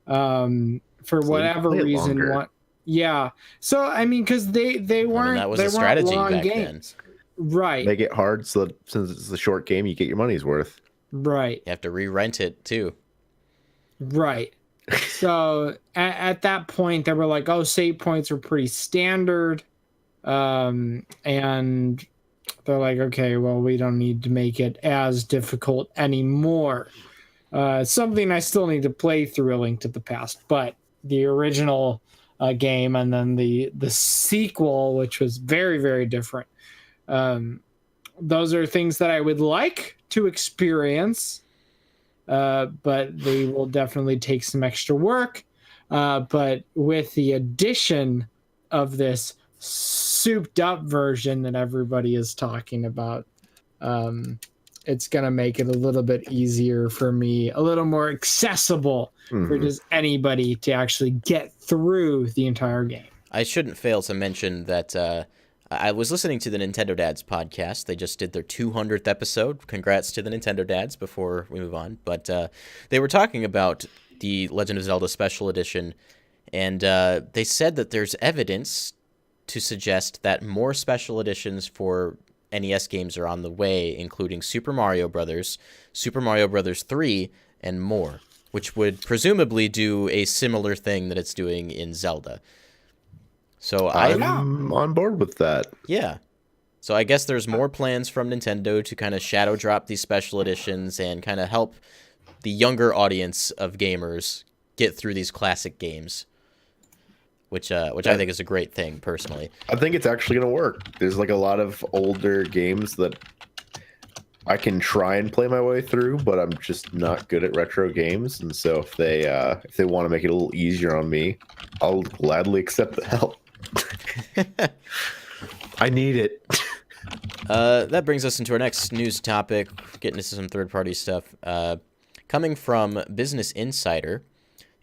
for whatever play it reason. longer. Yeah. So I mean, because they weren't that was they a strategy weren't long back games, right? Make it hard so that since it's a short game, you get your money's worth. Right. You have to re-rent it, too. Right. So at that point, they were like, oh, save points are pretty standard. And they're like, okay, well, we don't need to make it as difficult anymore. Something I still need to play through A Link to the Past, but the original game and then the sequel, which was very, very different. Those are things that I would like to experience, but they will definitely take some extra work. But with the addition of this souped up version that everybody is talking about, it's going to make it a little bit easier for me, a little more accessible for just anybody to actually get through the entire game. I shouldn't fail to mention that I was listening to the Nintendo Dads podcast. They just did their 200th episode. Congrats to the Nintendo Dads before we move on. But they were talking about the Legend of Zelda Special Edition, and they said that there's evidence to suggest that more special editions for NES games are on the way, including Super Mario Brothers, Super Mario Brothers 3, and more, which would presumably do a similar thing that it's doing in Zelda. So I'm on board with that. Yeah. So I guess there's more plans from Nintendo to kind of shadow drop these special editions and kind of help the younger audience of gamers get through these classic games, which I think is a great thing personally. I think it's actually going to work. There's like a lot of older games that I can try and play my way through, but I'm just not good at retro games. And so if they want to make it a little easier on me, I'll gladly accept the help. I need it. That brings us into our next news topic, getting into some third-party stuff. Coming from Business Insider,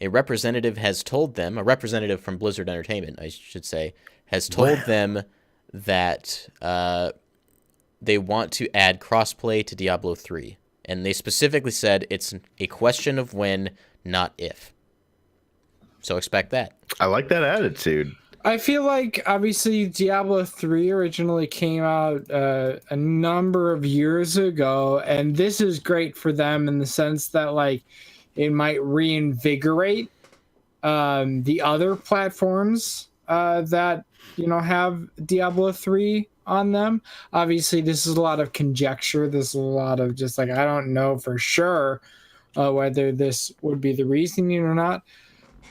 a representative from Blizzard Entertainment, I should say, has told them that they want to add crossplay to Diablo 3. And they specifically said it's a question of when, not if. So expect that. I like that attitude. I feel like obviously Diablo 3 originally came out a number of years ago, and this is great for them in the sense that like it might reinvigorate the other platforms that have Diablo 3 on them. Obviously, this is a lot of conjecture. This is a lot of just like, I don't know for sure whether this would be the reasoning or not.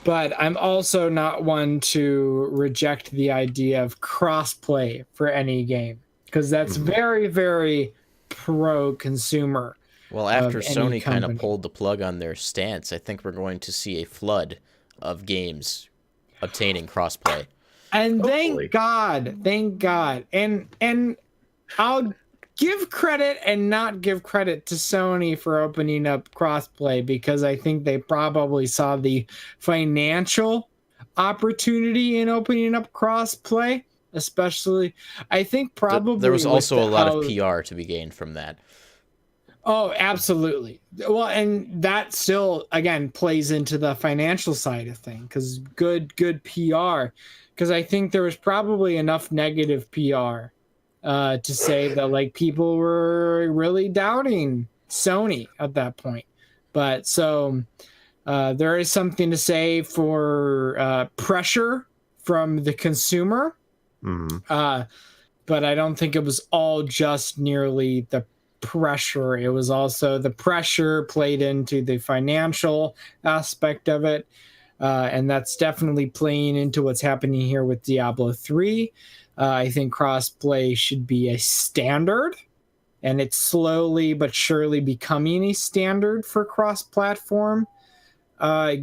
But I'm also not one to reject the idea of crossplay for any game, because that's very, very pro-consumer. Well, after Sony kind of pulled the plug on their stance, I think we're going to see a flood of games obtaining crossplay. And Hopefully. thank God. And I'll give credit and not give credit to Sony for opening up crossplay, because I think they probably saw the financial opportunity in opening up crossplay, especially. I think probably there was also a lot of PR to be gained from that. Oh, absolutely. Well, and that still, again, plays into the financial side of things, because good PR. Because I think there was probably enough negative PR to say that like people were really doubting Sony at that point. But so there is something to say for pressure from the consumer. But I don't think it was all just nearly the pressure. It was also the pressure played into the financial aspect of it. And that's definitely playing into what's happening here with Diablo 3. I think crossplay should be a standard, and it's slowly but surely becoming a standard for cross-platform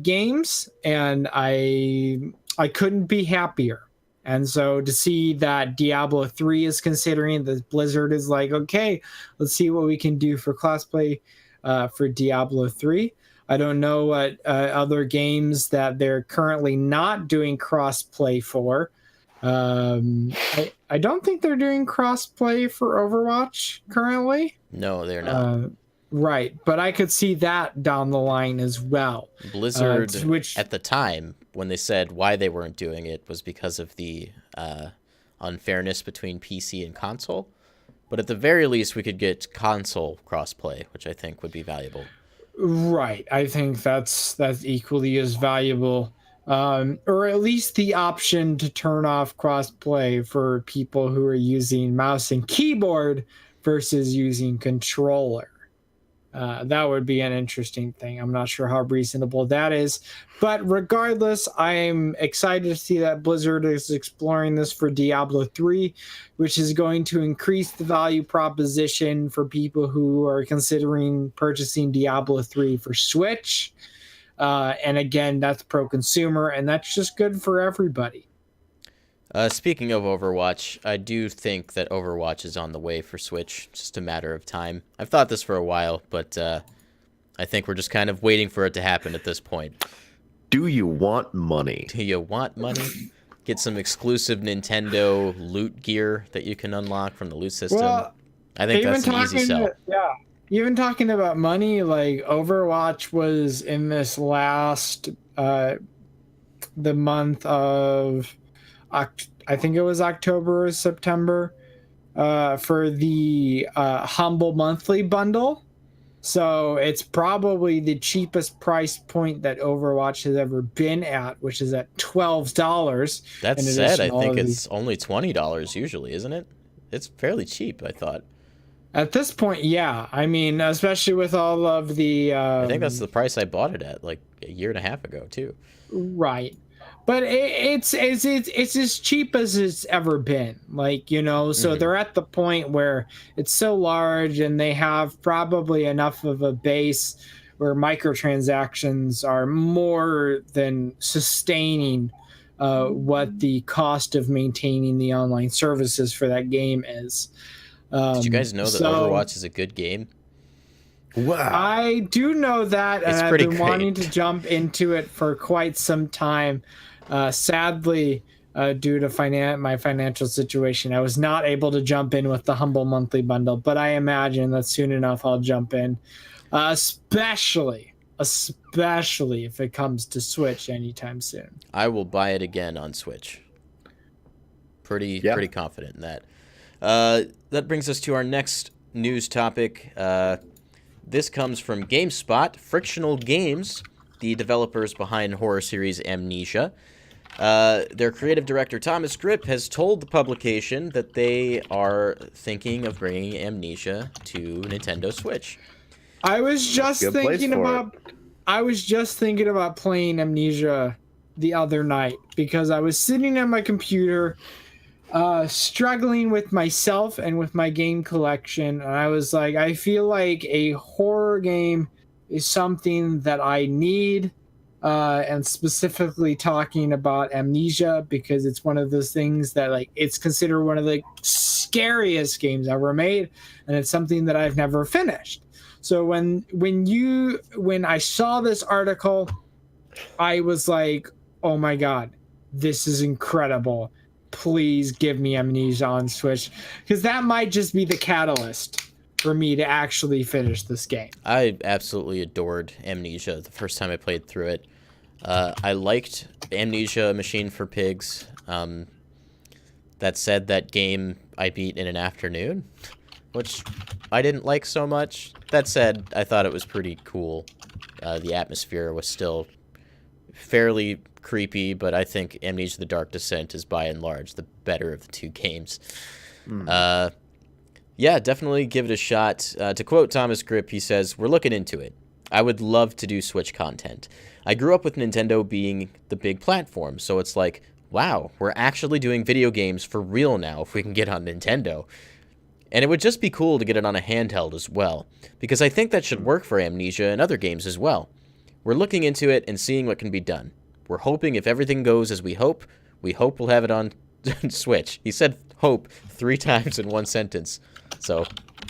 games, and I couldn't be happier. And so to see that Diablo 3 is considering that Blizzard is like, okay, let's see what we can do for crossplay for Diablo 3. I don't know what other games that they're currently not doing crossplay for. I don't think they're doing crossplay for Overwatch currently. No, they're not. Right, but I could see that down the line as well. Blizzard, at the time, when they said why they weren't doing it, was because of the unfairness between PC and console. But at the very least, we could get console crossplay, which I think would be valuable. Right, I think that's equally as valuable, or at least the option to turn off crossplay for people who are using mouse and keyboard versus using controller. That would be an interesting thing. I'm not sure how reasonable that is. But regardless, I'm excited to see that Blizzard is exploring this for Diablo 3, which is going to increase the value proposition for people who are considering purchasing Diablo 3 for Switch. And again, that's pro-consumer, and that's just good for everybody. Speaking of Overwatch, I do think that Overwatch is on the way for Switch. It's just a matter of time. I've thought this for a while, but I think we're just kind of waiting for it to happen at this point. Do you want money? Do you want money? Get some exclusive Nintendo loot gear that you can unlock from the loot system. Well, I think that's an easy sell. Even talking about money, like Overwatch was in this last, the month of... I think it was October or September for the Humble Monthly Bundle. So it's probably the cheapest price point that Overwatch has ever been at, which is at $12. That said, I think it's only $20 usually, isn't it? It's fairly cheap, I thought. At this point, yeah. I mean, especially with all of the... I think that's the price I bought it at, like a year and a half ago, too. Right. But it's as cheap as it's ever been, like, so they're at the point where it's so large and they have probably enough of a base where microtransactions are more than sustaining what the cost of maintaining the online services for that game is. Did you guys know that Overwatch is a good game? Wow. I do know that, and I've been wanting to jump into it for quite some time. Sadly, due to my financial situation, I was not able to jump in with the Humble Monthly Bundle, but I imagine that soon enough I'll jump in, especially if it comes to Switch anytime soon. I will buy it again on Switch. Pretty confident in that. That brings us to our next news topic. This comes from GameSpot, Frictional Games, the developers behind horror series Amnesia. Their creative director, Thomas Grip, has told the publication that they are thinking of bringing Amnesia to Nintendo Switch. I was just thinking about playing Amnesia the other night because I was sitting at my computer struggling with myself and with my game collection, and I was like, I feel like a horror game is something that I need, and specifically talking about Amnesia because it's one of those things that, like, it's considered one of the scariest games ever made, and it's something that I've never finished. So when I saw this article, I was like, oh my god, this is incredible. Please give me Amnesia on Switch, because that might just be the catalyst for me to actually finish this game. I absolutely adored Amnesia the first time I played through it. I liked Amnesia Machine for Pigs. That said, that game I beat in an afternoon, which I didn't like so much. That said, I thought it was pretty cool. The atmosphere was still fairly creepy, but I think Amnesia the Dark Descent is by and large the better of the two games. Yeah, definitely give it a shot. To quote Thomas Grip, he says, "We're looking into it. I would love to do Switch content. I grew up with Nintendo being the big platform, so it's like, wow, we're actually doing video games for real now if we can get on Nintendo. And it would just be cool to get it on a handheld as well, because I think that should work for Amnesia and other games as well. We're looking into it and seeing what can be done. We're hoping if everything goes as we hope we'll have it on Switch." He said hope 3 times in one sentence. So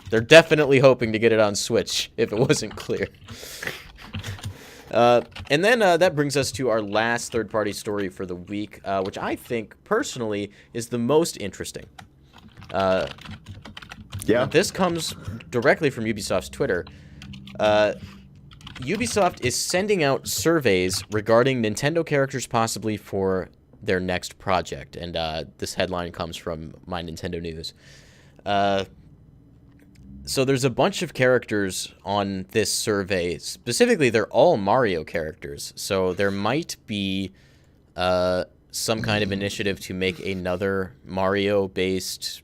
they're definitely hoping to get it on Switch, if it wasn't clear. And then that brings us to our last third-party story for the week, which I think, personally, is the most interesting. This comes directly from Ubisoft's Twitter. Ubisoft is sending out surveys regarding Nintendo characters possibly for their next project. And this headline comes from My Nintendo News. So there's a bunch of characters on this survey. Specifically, they're all Mario characters. So there might be some kind of initiative to make another Mario-based,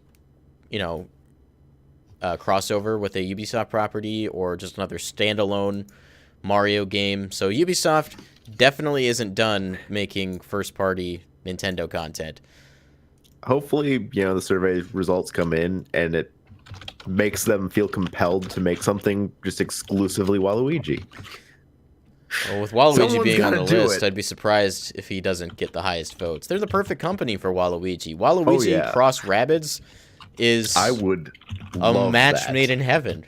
crossover with a Ubisoft property, or just another standalone Mario game. So Ubisoft definitely isn't done making first-party Nintendo content. Hopefully, the survey results come in and it makes them feel compelled to make something just exclusively Waluigi. Well, with Waluigi Someone's being on the gotta do list, it. I'd be surprised if he doesn't get the highest votes. They're the perfect company for Waluigi. Waluigi cross Rabbids is I would a love match that. made in heaven.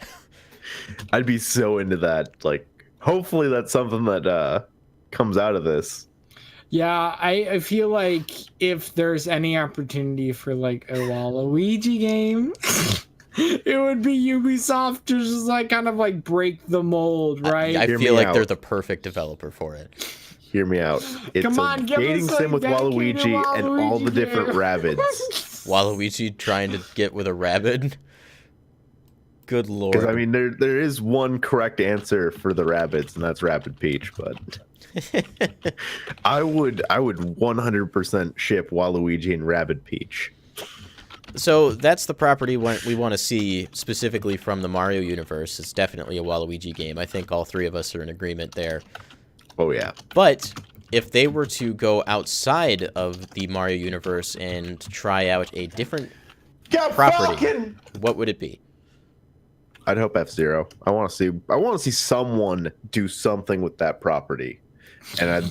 I'd be so into that. Like, hopefully that's something that comes out of this. Yeah, I feel like if there's any opportunity for like a Waluigi game, it would be Ubisoft to just kind of break the mold, right? I Hear feel me like out. they're the perfect developer for it. Hear me out. It's Come on, a give dating us a sim with dedicated Waluigi and all the Waluigi different game. Rabbids. Waluigi trying to get with a rabbit. Good lord. Because I mean, there is one correct answer for the Rabbids, and that's Rapid Peach. But I would 100% ship Waluigi and Rapid Peach. So that's the property we want to see specifically from the Mario universe. It's definitely a Waluigi game. I think all three of us are in agreement there. Oh yeah. But if they were to go outside of the Mario universe and try out a different property, what would it be? I'd hope F-Zero. I want to see someone do something with that property, and I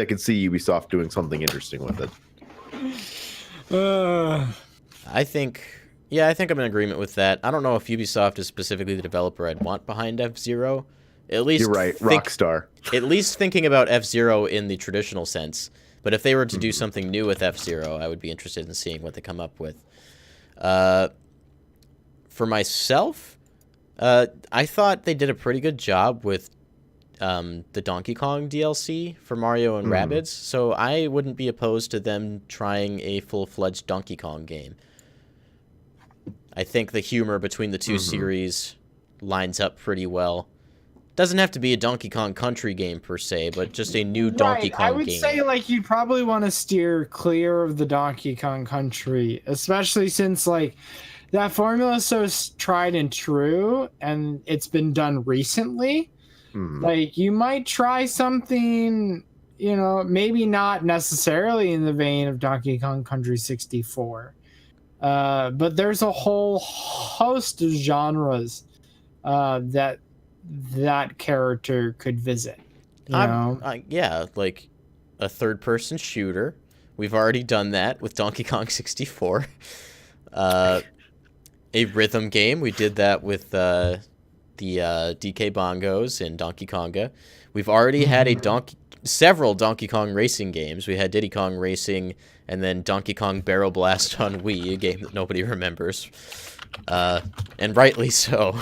could see Ubisoft doing something interesting with it. I think I'm in agreement with that. I don't know if Ubisoft is specifically the developer I'd want behind F-Zero. At least You're right, Rockstar. At least thinking about F-Zero in the traditional sense. But if they were to do something new with F-Zero, I would be interested in seeing what they come up with. For myself, I thought they did a pretty good job with the Donkey Kong DLC for Mario and Rabbids, so I wouldn't be opposed to them trying a full-fledged Donkey Kong game. I think the humor between the two series lines up pretty well. Doesn't have to be a Donkey Kong Country game per se, but just a new Donkey Kong I would game. say like you'd probably want to steer clear of the Donkey Kong Country, especially since like that formula is so tried and true, and it's been done recently. Like you might try something, you know, maybe not necessarily in the vein of Donkey Kong Country 64, but there's a whole host of genres that character could visit. You know? Yeah, like a third-person shooter. We've already done that with Donkey Kong 64. A rhythm game. We did that with the DK Bongos in Donkey Konga. We've already had several Donkey Kong racing games. We had Diddy Kong Racing and then Donkey Kong Barrel Blast on Wii, a game that nobody remembers. And rightly so.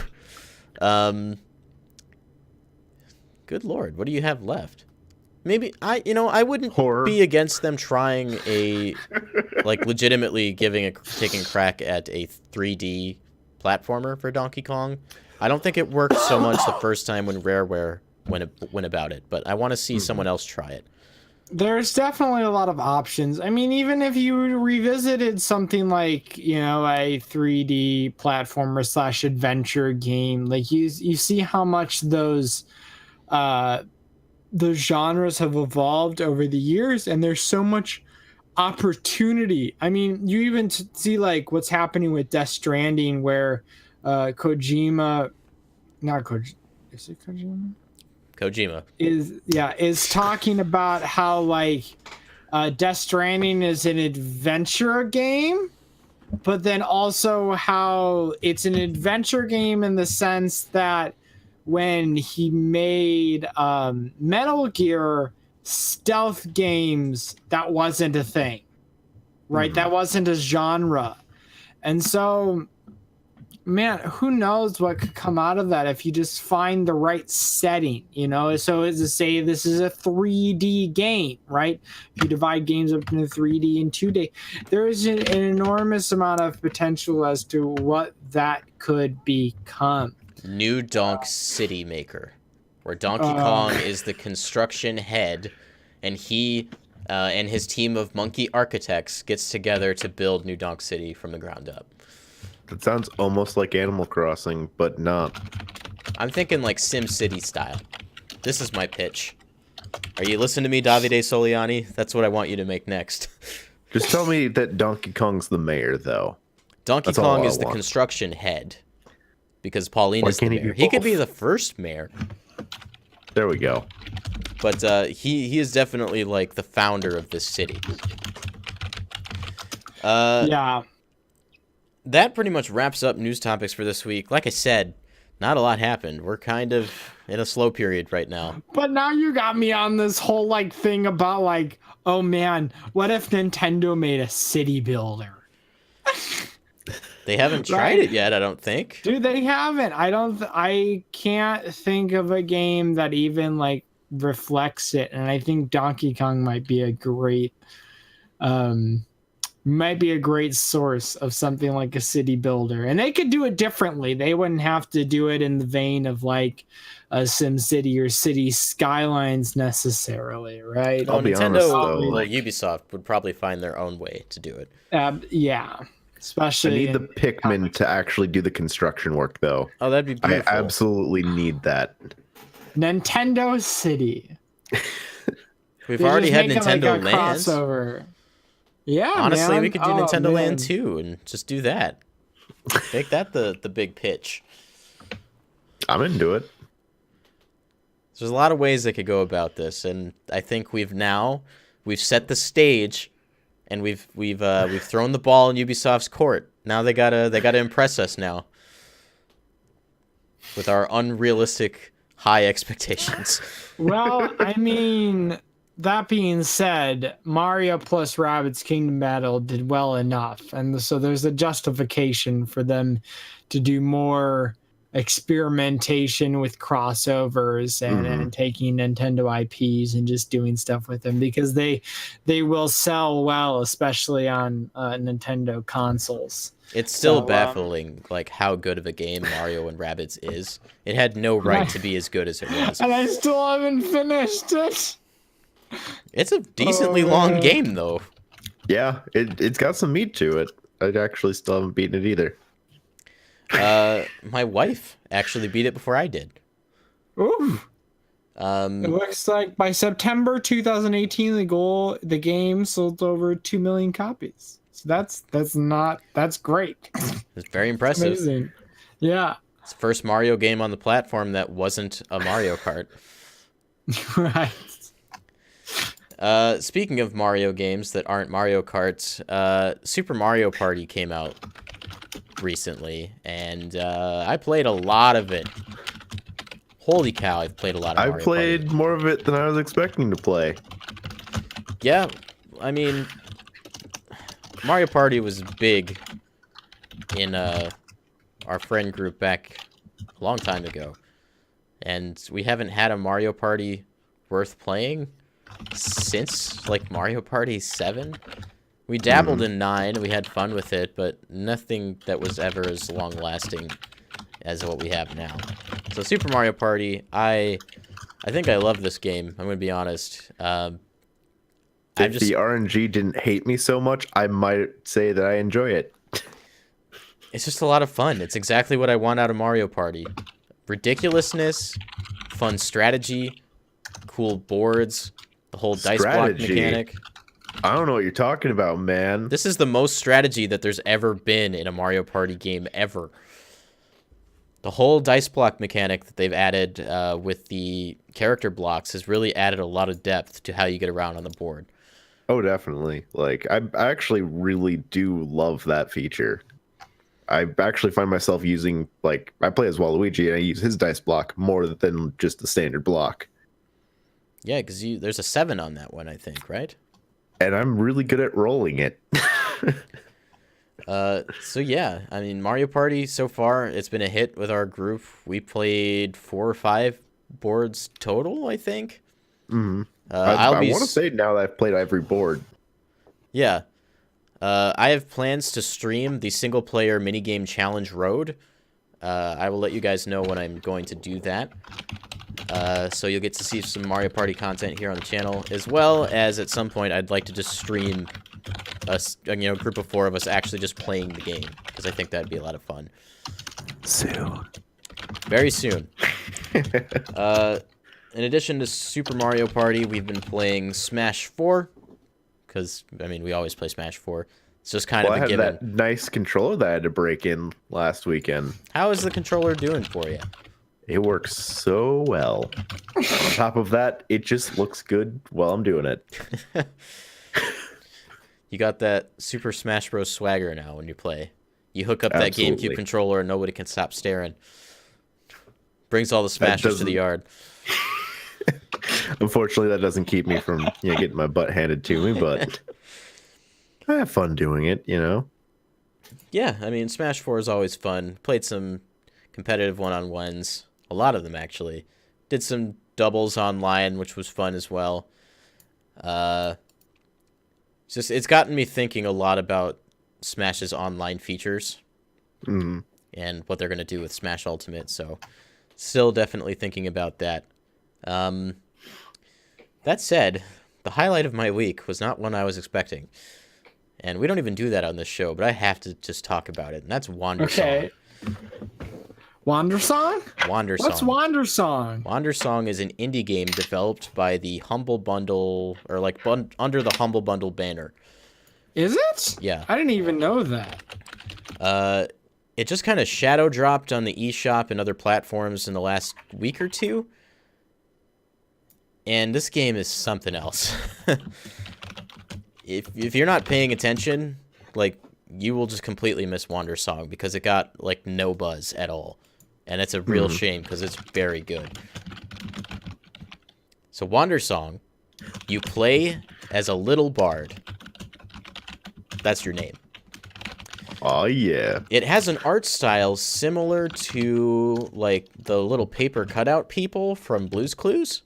Good Lord, what do you have left? Maybe I wouldn't be against them trying legitimately taking a crack at a 3D platformer for Donkey Kong. I don't think it worked so much the first time when Rareware went about it, but I want to see someone else try it. There's definitely a lot of options. I mean, even if you revisited something like, you know, a 3D platformer / adventure game, like you see how much those genres have evolved over the years, and there's so much opportunity. I mean, you even see like what's happening with Death Stranding, where Kojima is talking about how like Death Stranding is an adventure game, but then also how it's an adventure game in the sense that when he made Metal Gear stealth games, that wasn't a thing, right? That wasn't a genre. And so, man, who knows what could come out of that if you just find the right setting, you know? So as to say, this is a 3D game, right? If you divide games up into 3D and 2D, there is an enormous amount of potential as to what that could become. New Donk City Maker, where Donkey Kong is the construction head, and he and his team of monkey architects gets together to build New Donk City from the ground up. That sounds almost like Animal Crossing, but not. I'm thinking like Sim City style. This is my pitch. Are you listening to me, Davide Soliani? That's what I want you to make next. Just tell me that Donkey Kong's the mayor, though. Donkey Kong is the construction head. Because Pauline is the mayor. He could be the first mayor. There we go. But he is definitely like the founder of this city. Yeah. That pretty much wraps up news topics for this week. Like I said, not a lot happened. We're kind of in a slow period right now. But now you got me on this whole like thing about like, oh man, what if Nintendo made a city builder? They haven't tried it yet, I don't think. Dude, they haven't. I can't think of a game that even like reflects it, and I think Donkey Kong might be a great source of something like a city builder. And they could do it differently. They wouldn't have to do it in the vein of like a Sim City or City Skylines necessarily, right? Well, Nintendo or Ubisoft would probably find their own way to do it. Yeah. Especially I need the Pikmin to actually do the construction work, though. Oh, that'd be beautiful. I absolutely need that. Nintendo City. We've already had Nintendo like Land. Crossover. Yeah, honestly, man. we could do Nintendo Land too, and just do that. Make that the big pitch. I'm into it. There's a lot of ways they could go about this, and I think we've set the stage. And we've thrown the ball in Ubisoft's court. Now they gotta impress us now with our unrealistic high expectations. Well, I mean, that being said, Mario plus Rabbids Kingdom Battle did well enough, and so there's a justification for them to do more experimentation with crossovers and taking Nintendo IPs and just doing stuff with them, because they will sell well, especially on Nintendo consoles. It's still baffling, like, how good of a game Mario and Rabbids is. It had no right to be as good as it was. And I still haven't finished it. It's a decently long game, though. Yeah, it's got some meat to it. I actually still haven't beaten it either. My wife actually beat it before I did. Ooh. It looks like by September 2018, the game sold over 2 million copies. So that's great. It's very impressive. It's amazing. Yeah. It's the first Mario game on the platform that wasn't a Mario Kart. Right. Speaking of Mario games that aren't Mario Karts, Super Mario Party came out recently, and I played a lot of it. Holy cow, I've played a lot of Mario Party. I played more of it than I was expecting to play. Yeah, I mean, Mario Party was big in our friend group back a long time ago, and we haven't had a Mario Party worth playing since, like, Mario Party 7. We dabbled in 9, we had fun with it, but nothing that was ever as long-lasting as what we have now. So Super Mario Party, I think I love this game, I'm going to be honest. If the RNG didn't hate me so much, I might say that I enjoy it. It's just a lot of fun. It's exactly what I want out of Mario Party. Ridiculousness, fun strategy, cool boards, the whole dice block mechanic. I don't know what you're talking about, man. This is the most strategy that there's ever been in a Mario Party game ever. The whole dice block mechanic that they've added with the character blocks has really added a lot of depth to how you get around on the board. Oh, definitely. Like, I actually really do love that feature. I actually find myself using, like, I play as Waluigi and I use his dice block more than just the standard block. Yeah, because there's a 7 on that one, I think, right? And I'm really good at rolling it. So yeah, I mean, Mario Party so far, it's been a hit with our group. We played 4 or 5 boards total, I think. Mm-hmm. I want to say now that I've played every board. Yeah. I have plans to stream the single-player minigame challenge road. I will let you guys know when I'm going to do that. So you'll get to see some Mario Party content here on the channel, as well as at some point I'd like to just stream a group of 4 of us actually just playing the game, because I think that'd be a lot of fun. Soon. Very soon. In addition to Super Mario Party, we've been playing Smash 4, because, I mean, we always play Smash 4. It's just kind of a given. I had that nice controller that I had to break in last weekend. How is the controller doing for you? It works so well. On top of that, it just looks good while I'm doing it. You got that Super Smash Bros. Swagger now when you play. You hook up Absolutely. that GameCube controller and nobody can stop staring. Brings all the Smashers to the yard. Unfortunately, that doesn't keep me from getting my butt handed to me, but I have fun doing it, Yeah, I mean, Smash 4 is always fun. Played some competitive one-on-ones. A lot of them, actually. Did some doubles online, which was fun as well. It's gotten me thinking a lot about Smash's online features. Mm-hmm. And what they're going to do with Smash Ultimate, so still definitely thinking about that. That said, the highlight of my week was not one I was expecting. And we don't even do that on this show, but I have to just talk about it, and that's Wander Song. Wander Song? Wander Song. What's Wander Song? Wander Song is an indie game developed by the Humble Bundle, or like under the Humble Bundle banner. Is it? Yeah. I didn't even know that. It just kind of shadow dropped on the eShop and other platforms in the last week or two. And this game is something else. If you're not paying attention, like, you will just completely miss Wander Song because it got, like, no buzz at all. And it's a real shame because it's very good. So Wander Song, you play as a little bard. That's your name. Oh yeah. It has an art style similar to, like, the little paper cutout people from Blue's Clues.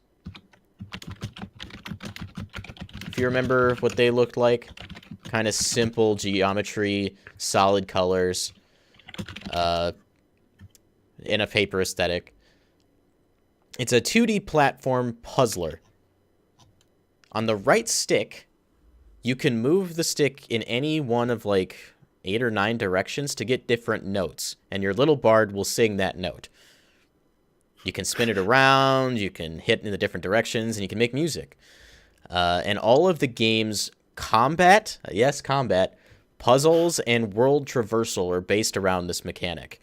If you remember what they looked like. Kind of simple geometry, solid colors, in a paper aesthetic. It's a 2D platform puzzler. On the right stick, you can move the stick in any one of, like, 8 or 9 directions to get different notes, and your little bard will sing that note. You can spin it around, you can hit in the different directions, and you can make music. And all of the game's combat, yes, combat, puzzles, and world traversal are based around this mechanic.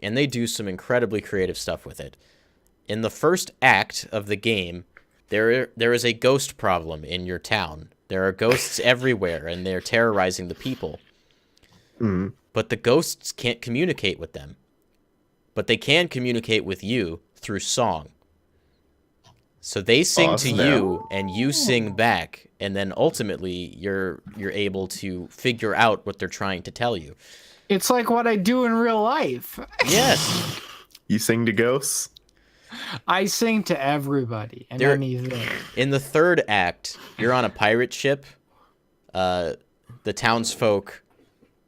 And they do some incredibly creative stuff with it. In the first act of the game, there is a ghost problem in your town. There are ghosts everywhere, and they're terrorizing the people. Mm. But the ghosts can't communicate with them. But they can communicate with you through song. So they sing to you, and you sing back, and then ultimately you're able to figure out what they're trying to tell you. It's like what I do in real life. Yes. You sing to ghosts? I sing to everybody and anything. In the third act, you're on a pirate ship. The townsfolk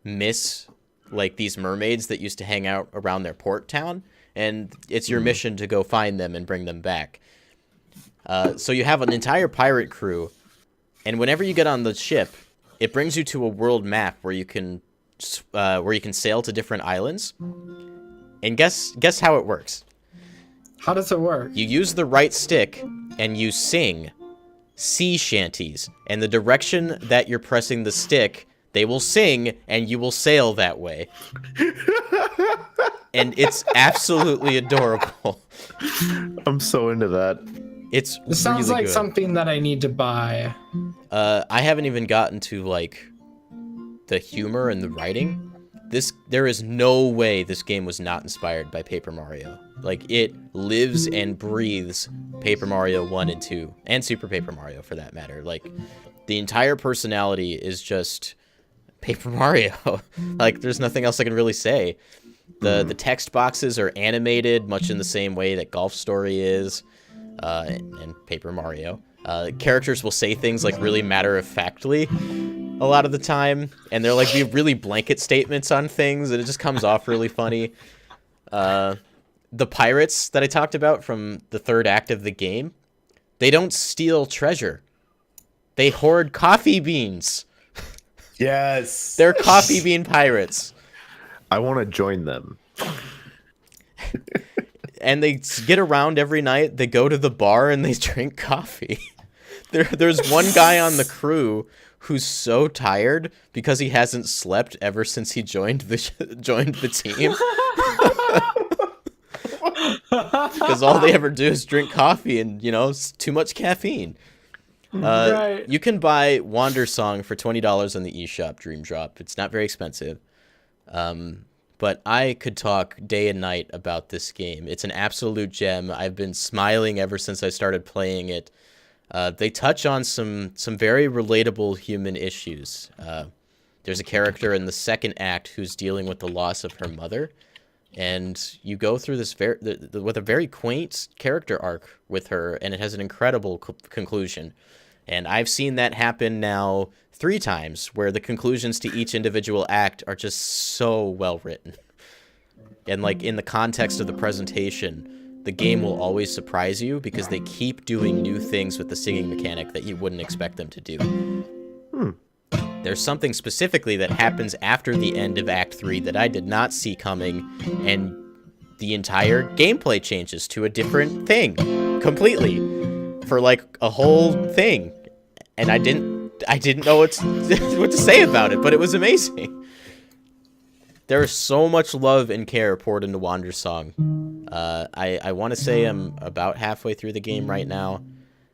miss, like, these mermaids that used to hang out around their port town, and it's your mission to go find them and bring them back. So you have an entire pirate crew, and whenever you get on the ship, it brings you to a world map where you can sail to different islands. And guess how it works. How does it work? You use the right stick, and you sing sea shanties. And the direction that you're pressing the stick, they will sing, and you will sail that way. And it's absolutely adorable. I'm so into that. It's It sounds really like good. something that I need to buy. I haven't even gotten to, like, the humor and the writing. There is no way this game was not inspired by Paper Mario. Like, it lives and breathes Paper Mario 1 and 2, and Super Paper Mario for that matter. Like, the entire personality is just Paper Mario. Like, there's nothing else I can really say. The text boxes are animated much in the same way that Golf Story is, and Paper Mario. Characters will say things, like, really matter-of-factly a lot of the time, and they're, like, really blanket statements on things, and it just comes off really funny. The pirates that I talked about from the third act of the game, they don't steal treasure. They hoard coffee beans. Yes. They're coffee bean pirates. I want to join them. And they get around every night. They go to the bar and they drink coffee. There's one guy on the crew who's so tired because he hasn't slept ever since he joined the team. Because all they ever do is drink coffee, and it's too much caffeine. Right. You can buy Wander Song for $20 on the eShop Dream Drop. It's not very expensive. But I could talk day and night about this game. It's an absolute gem. I've been smiling ever since I started playing it. They touch on some very relatable human issues. There's a character in the second act who's dealing with the loss of her mother, and you go through this with a very quaint character arc with her, and it has an incredible conclusion. And I've seen that happen now 3 times, where the conclusions to each individual act are just so well written. And, like, in the context of the presentation, the game will always surprise you because they keep doing new things with the singing mechanic that you wouldn't expect them to do. There's something specifically that happens after the end of Act 3 that I did not see coming, and the entire gameplay changes to a different thing completely for, like, a whole thing. And I didn't know what to say about it, but it was amazing. There is so much love and care poured into Wander Song. I want to say I'm about halfway through the game right now.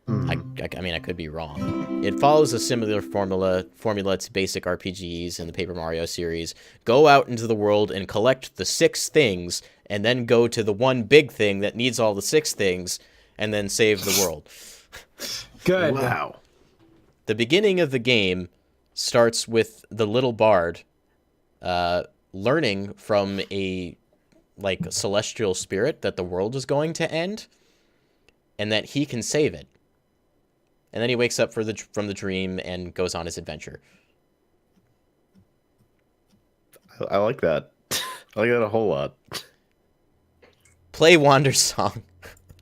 I mean, I could be wrong. It follows a similar formula to basic RPGs in the Paper Mario series. Go out into the world and collect the 6 things, and then go to the one big thing that needs all the 6 things, and then save the world. Good. Wow. The beginning of the game starts with the little bard learning from a celestial spirit that the world is going to end, and that he can save it. And then he wakes up from the dream and goes on his adventure. I like that. I like that a whole lot. Play Wander's Song,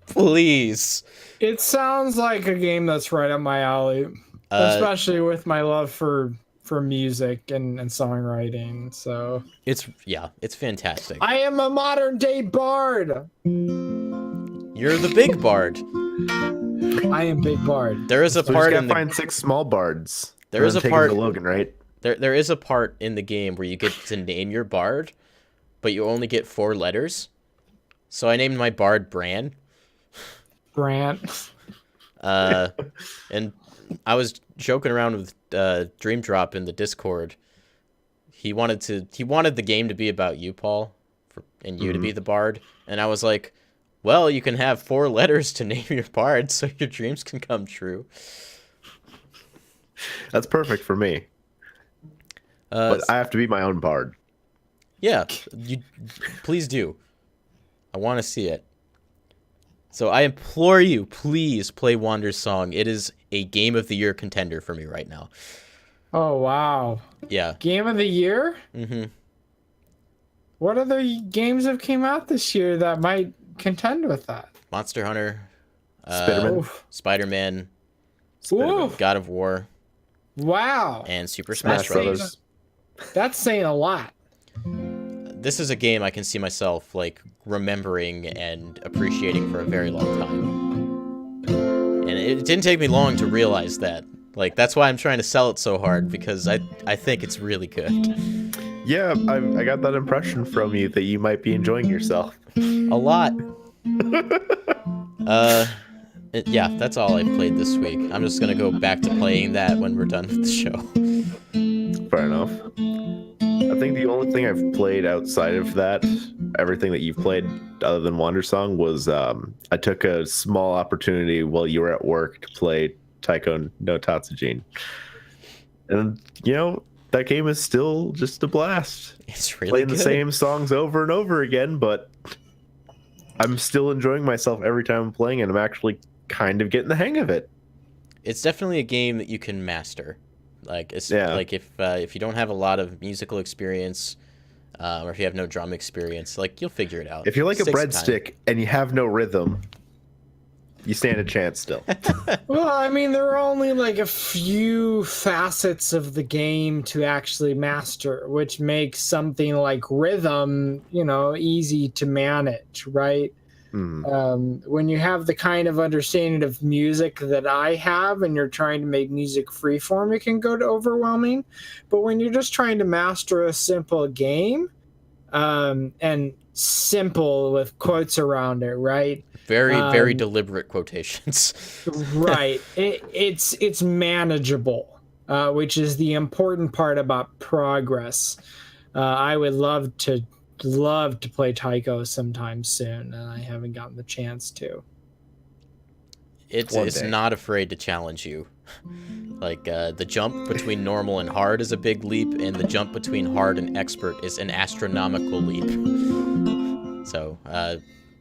please. It sounds like a game that's right up my alley, especially with my love for music and songwriting. So it's fantastic. I am a modern day bard. You're the big bard. I am big bard. There is a So part you in gotta the find 6 small bards. There is a Take 'em part to Logan, right? There is a part in the game where you get to name your bard, but you only get 4 letters. So I named my bard Bran. Brant. And I was joking around with Dream Drop in the Discord. He wanted the game to be about you, Paul, and you to be the bard. And I was like, well, you can have 4 letters to name your bard, so your dreams can come true. That's perfect for me. But I have to be my own bard. Yeah, please do. I want to see it. So I implore you, please play Wander's Song. It is a Game of the Year contender for me right now. Oh, wow. Yeah. Game of the year? Mm-hmm. What other games have came out this year that might contend with that? Monster Hunter. Spider-Man. Spider-Man. God of War. Wow. And Super Smash Bros. That's saying a lot. This is a game I can see myself remembering and appreciating for a very long time. And it didn't take me long to realize that. That's why I'm trying to sell it so hard, because I think it's really good. Yeah, I got that impression from you that you might be enjoying yourself. A lot. Yeah, that's all I've played this week. I'm just gonna go back to playing that when we're done with the show. Fair enough. I think the only thing I've played outside of that, everything that you've played other than Wander Song, was I took a small opportunity while you were at work to play Taiko no Tatsujin. And, that game is still just a blast. It's really playing good. The same songs over and over again, but I'm still enjoying myself every time I'm playing, and I'm actually kind of getting the hang of it. It's definitely a game that you can master. If you don't have a lot of musical experience, or if you have no drum experience, you'll figure it out. If you're like a breadstick and you have no rhythm, you stand a chance still. Well, I mean, there are only a few facets of the game to actually master, which makes something like rhythm, easy to manage, right? When you have the kind of understanding of music that I have and you're trying to make music freeform, it can go to overwhelming. But when you're just trying to master a simple game, and simple with quotes around it, right? Very deliberate quotations. Right. It's manageable, which is the important part about progress. I would love to play Taiko sometime soon, and I haven't gotten the chance to. It's not afraid to challenge you. The jump between normal and hard is a big leap, and the jump between hard and expert is an astronomical leap. So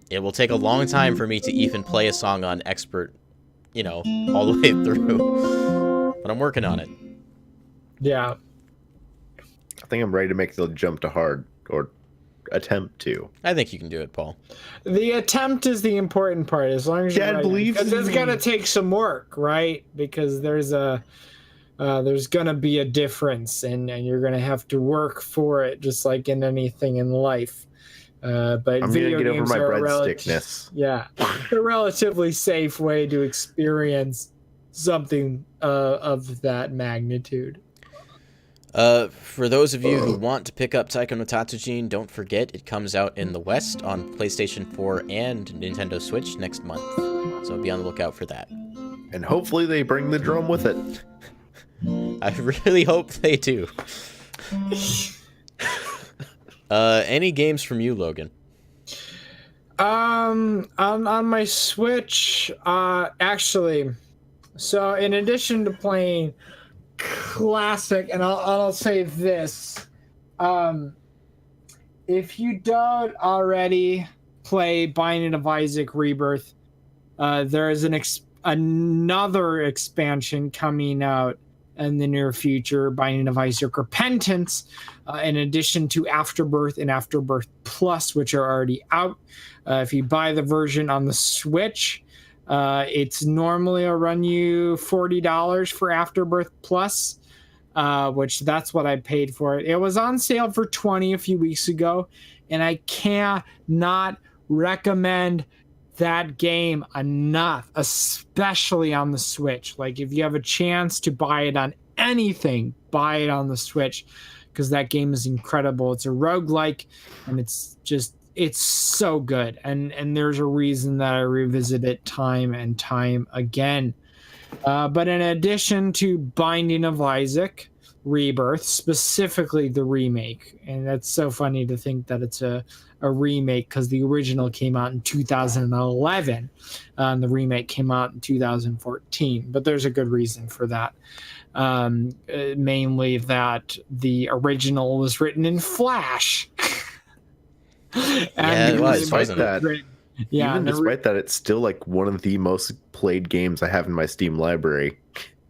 it will take a long time for me to even play a song on expert, all the way through. But I'm working on it. Yeah. I think I'm ready to make the jump to hard, or attempt to. I think you can do it, Paul. The attempt is the important part, as long as you're Dad believes in it's me. gonna take some work, right? Because there's gonna be a difference, and you're gonna have to work for it, just like in anything in life. But I'm video gonna get over games my are breadstickness. Yeah, a relatively safe way to experience something of that magnitude. For those of you who want to pick up Taiko no Tatsujin, don't forget it comes out in the West on PlayStation 4 and Nintendo Switch next month. So be on the lookout for that. And hopefully they bring the drum with it. I really hope they do. Any games from you, Logan? On my Switch, actually, so in addition to playing classic, and I'll say this, if you don't already play Binding of Isaac Rebirth, there is another expansion coming out in the near future, Binding of Isaac Repentance, in addition to Afterbirth and Afterbirth Plus, which are already out. If you buy the version on the Switch, it's normally will run you $40 for Afterbirth Plus, which that's what I paid for it. It was on sale for $20 a few weeks ago, and I cannot recommend that game enough, especially on the Switch. Like, if you have a chance to buy it on anything, buy it on the Switch, because that game is incredible. It's a roguelike, and it's so good. And there's a reason that I revisit it time and time again. But in addition to Binding of Isaac Rebirth, specifically the remake, and that's so funny to think that it's a remake, because the original came out in 2011 and the remake came out in 2014, but there's a good reason for that. Mainly that the original was written in Flash. Yeah, it was, wasn't it? Yeah, even despite that, it's still like one of the most played games I have in my Steam library.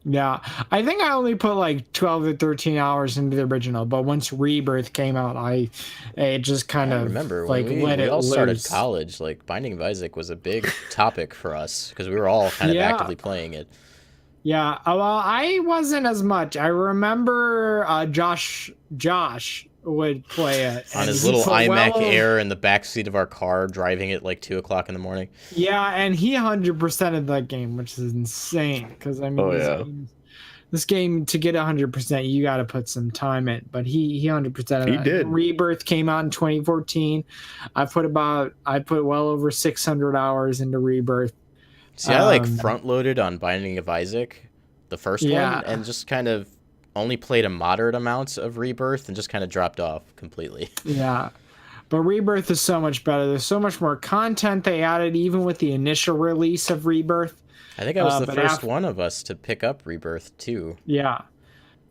Yeah, I think I only put like 12 or 13 hours into the original, but once Rebirth came out, it just kind of remember like when let we it all started loose. college. Like, Binding of Isaac was a big topic for us because we were all kind of actively playing it. Yeah, well, I wasn't as much. I remember Josh would play it On his little iMac Air in the backseat of our car, driving it like 2 o'clock in the morning. Yeah, and he 100%ed that game, which is insane. Because I mean, this game to get 100%, you got to put some time in. But he 100%. He did. Rebirth came out in 2014. I put well over 600 hours into Rebirth. See, I like front loaded on Binding of Isaac, the first one, and just kind of only played a moderate amount of Rebirth and just kind of dropped off completely. Yeah. But Rebirth is so much better. There's so much more content they added, even with the initial release of Rebirth. I think I was the first one of us to pick up Rebirth, too. Yeah.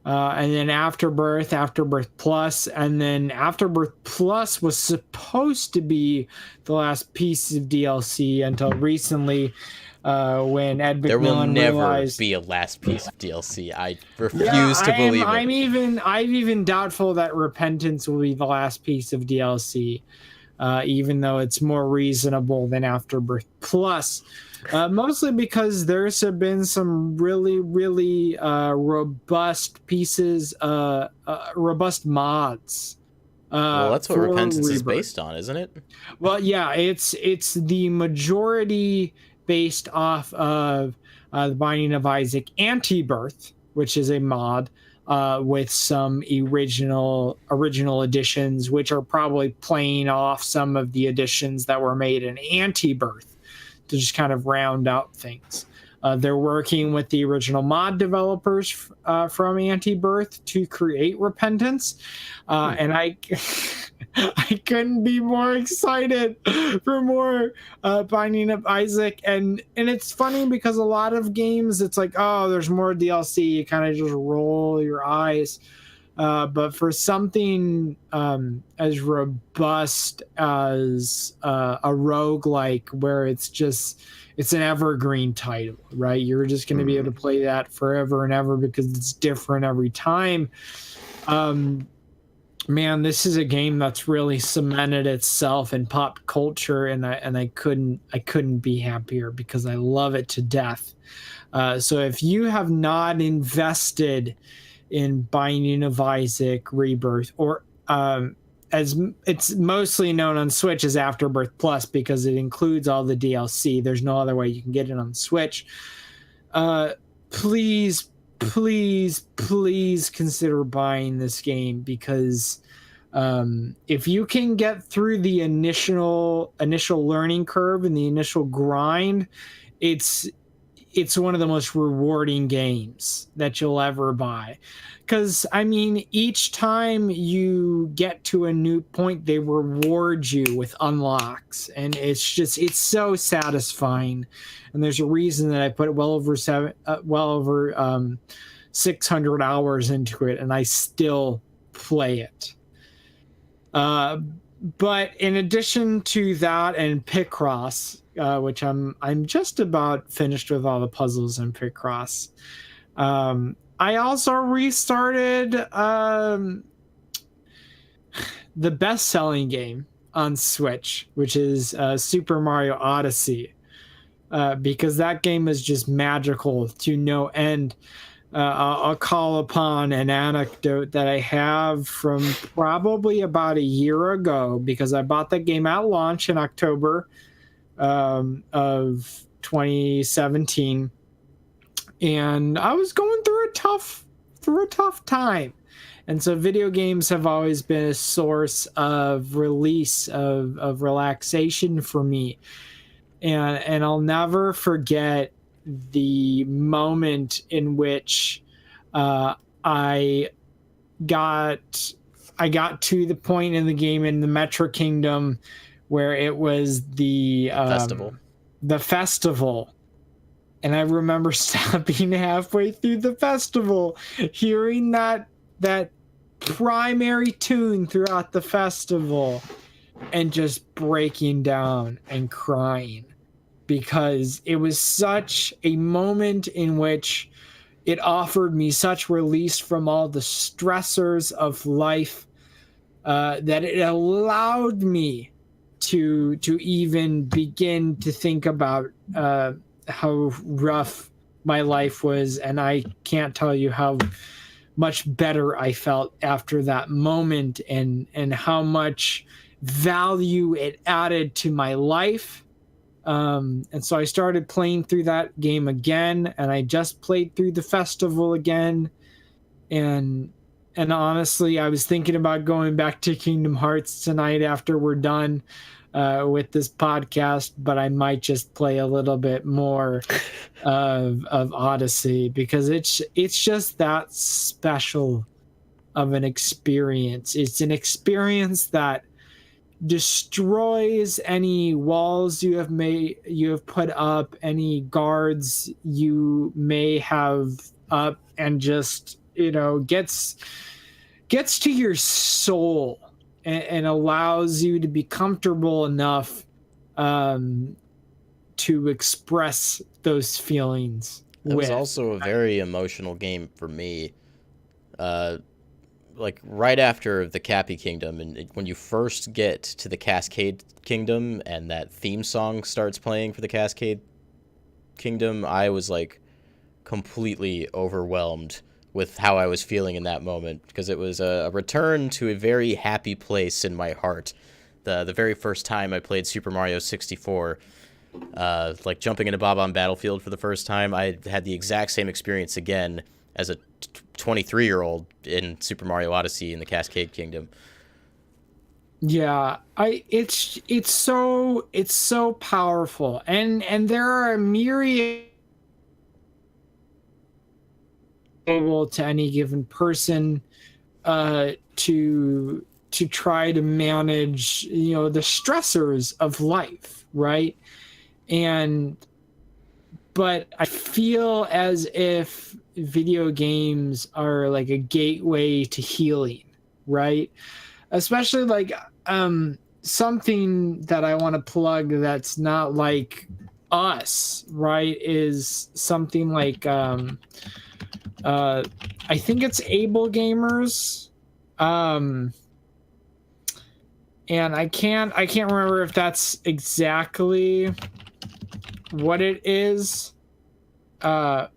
And then Afterbirth Plus, and then Afterbirth Plus was supposed to be the last piece of DLC until recently, when Ed McMillan there will never realized, be a last piece of DLC. I refuse to believe it. I'm even doubtful that Repentance will be the last piece of DLC, even though it's more reasonable than Afterbirth Plus. Mostly because there's been some really, really robust pieces, robust mods. Well, that's what Repentance is Rebirth. based on, isn't it? Well, yeah, it's the majority based off of the Binding of Isaac Anti-Birth, which is a mod with some original additions, which are probably playing off some of the additions that were made in Anti-Birth to just kind of round out things. They're working with the original mod developers from Anti-Birth to create Repentance, and I couldn't be more excited for more Binding of Isaac. And it's funny because a lot of games, it's like, oh, there's more DLC. You kind of just roll your eyes. But for something as robust as a roguelike, where it's an evergreen title, right? You're just going to be able to play that forever and ever because it's different every time. Man, this is a game that's really cemented itself in pop culture, and I couldn't be happier because I love it to death. So if you have not invested in Binding of Isaac Rebirth, or as it's mostly known on Switch as Afterbirth Plus because it includes all the DLC. There's no other way you can get it on Switch. Please consider buying this game, because if you can get through the initial learning curve and the initial grind, it's one of the most rewarding games that you'll ever buy. Because, I mean, each time you get to a new point, they reward you with unlocks. And it's so satisfying. And there's a reason that I put well over 600 hours into it, and I still play it. But in addition to that and Picross, which I'm just about finished with all the puzzles in Picross, I also restarted the best-selling game on Switch, which is Super Mario Odyssey, because that game is just magical to no end. I'll call upon an anecdote that I have from probably about a year ago, because I bought that game at launch in October of 2017, and I was going through a tough time. And so video games have always been a source of release, of relaxation for me. And I'll never forget the moment in which I got to the point in the game in the Metro Kingdom where it was the festival. And I remember stopping halfway through the festival, hearing that primary tune throughout the festival, and just breaking down and crying, because it was such a moment in which it offered me such release from all the stressors of life, that it allowed me to even begin to think about how rough my life was. And I can't tell you how much better I felt after that moment, and how much value it added to my life. And so I started playing through that game again, and I just played through the festival again. And honestly, I was thinking about going back to Kingdom Hearts tonight after we're done with this podcast, but I might just play a little bit more of Odyssey, because it's just that special of an experience. It's an experience that destroys any walls you have put up, any guards you may have up, and just, gets to your soul, and allows you to be comfortable enough to express those feelings. It was also a very emotional game for me. Like right after the Cappy Kingdom, and when you first get to the Cascade Kingdom and that theme song starts playing for the Cascade Kingdom, I was like completely overwhelmed with how I was feeling in that moment, because it was a return to a very happy place in my heart. The very first time I played Super Mario 64, like jumping into Bob-on Battlefield for the first time, I had the exact same experience again as a 23-year-old in Super Mario Odyssey in the Cascade Kingdom. Yeah, it's so powerful, and there are a myriad able to any given person to try to manage the stressors of life, right? But I feel as if video games are like a gateway to healing, right? Especially like something that I want to plug that's not like us, right, is something like I think it's Able Gamers, and I can't remember if that's exactly what it is, but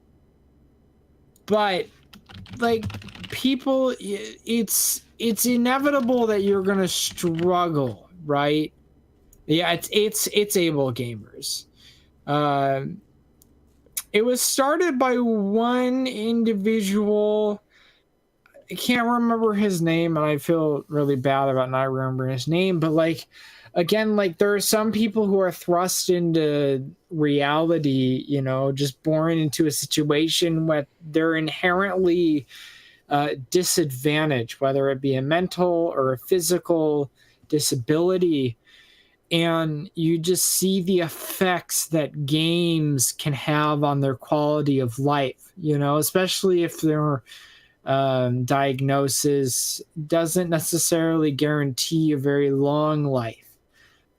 like people, it's inevitable that you're gonna struggle, right? Yeah, it's Able Gamers. It was started by one individual. I can't remember his name, and I feel really bad about not remembering his name. But like, again, like there are some people who are thrust into reality, just born into a situation where they're inherently disadvantaged, whether it be a mental or a physical disability. And you just see the effects that games can have on their quality of life, especially if they're diagnosis doesn't necessarily guarantee a very long life.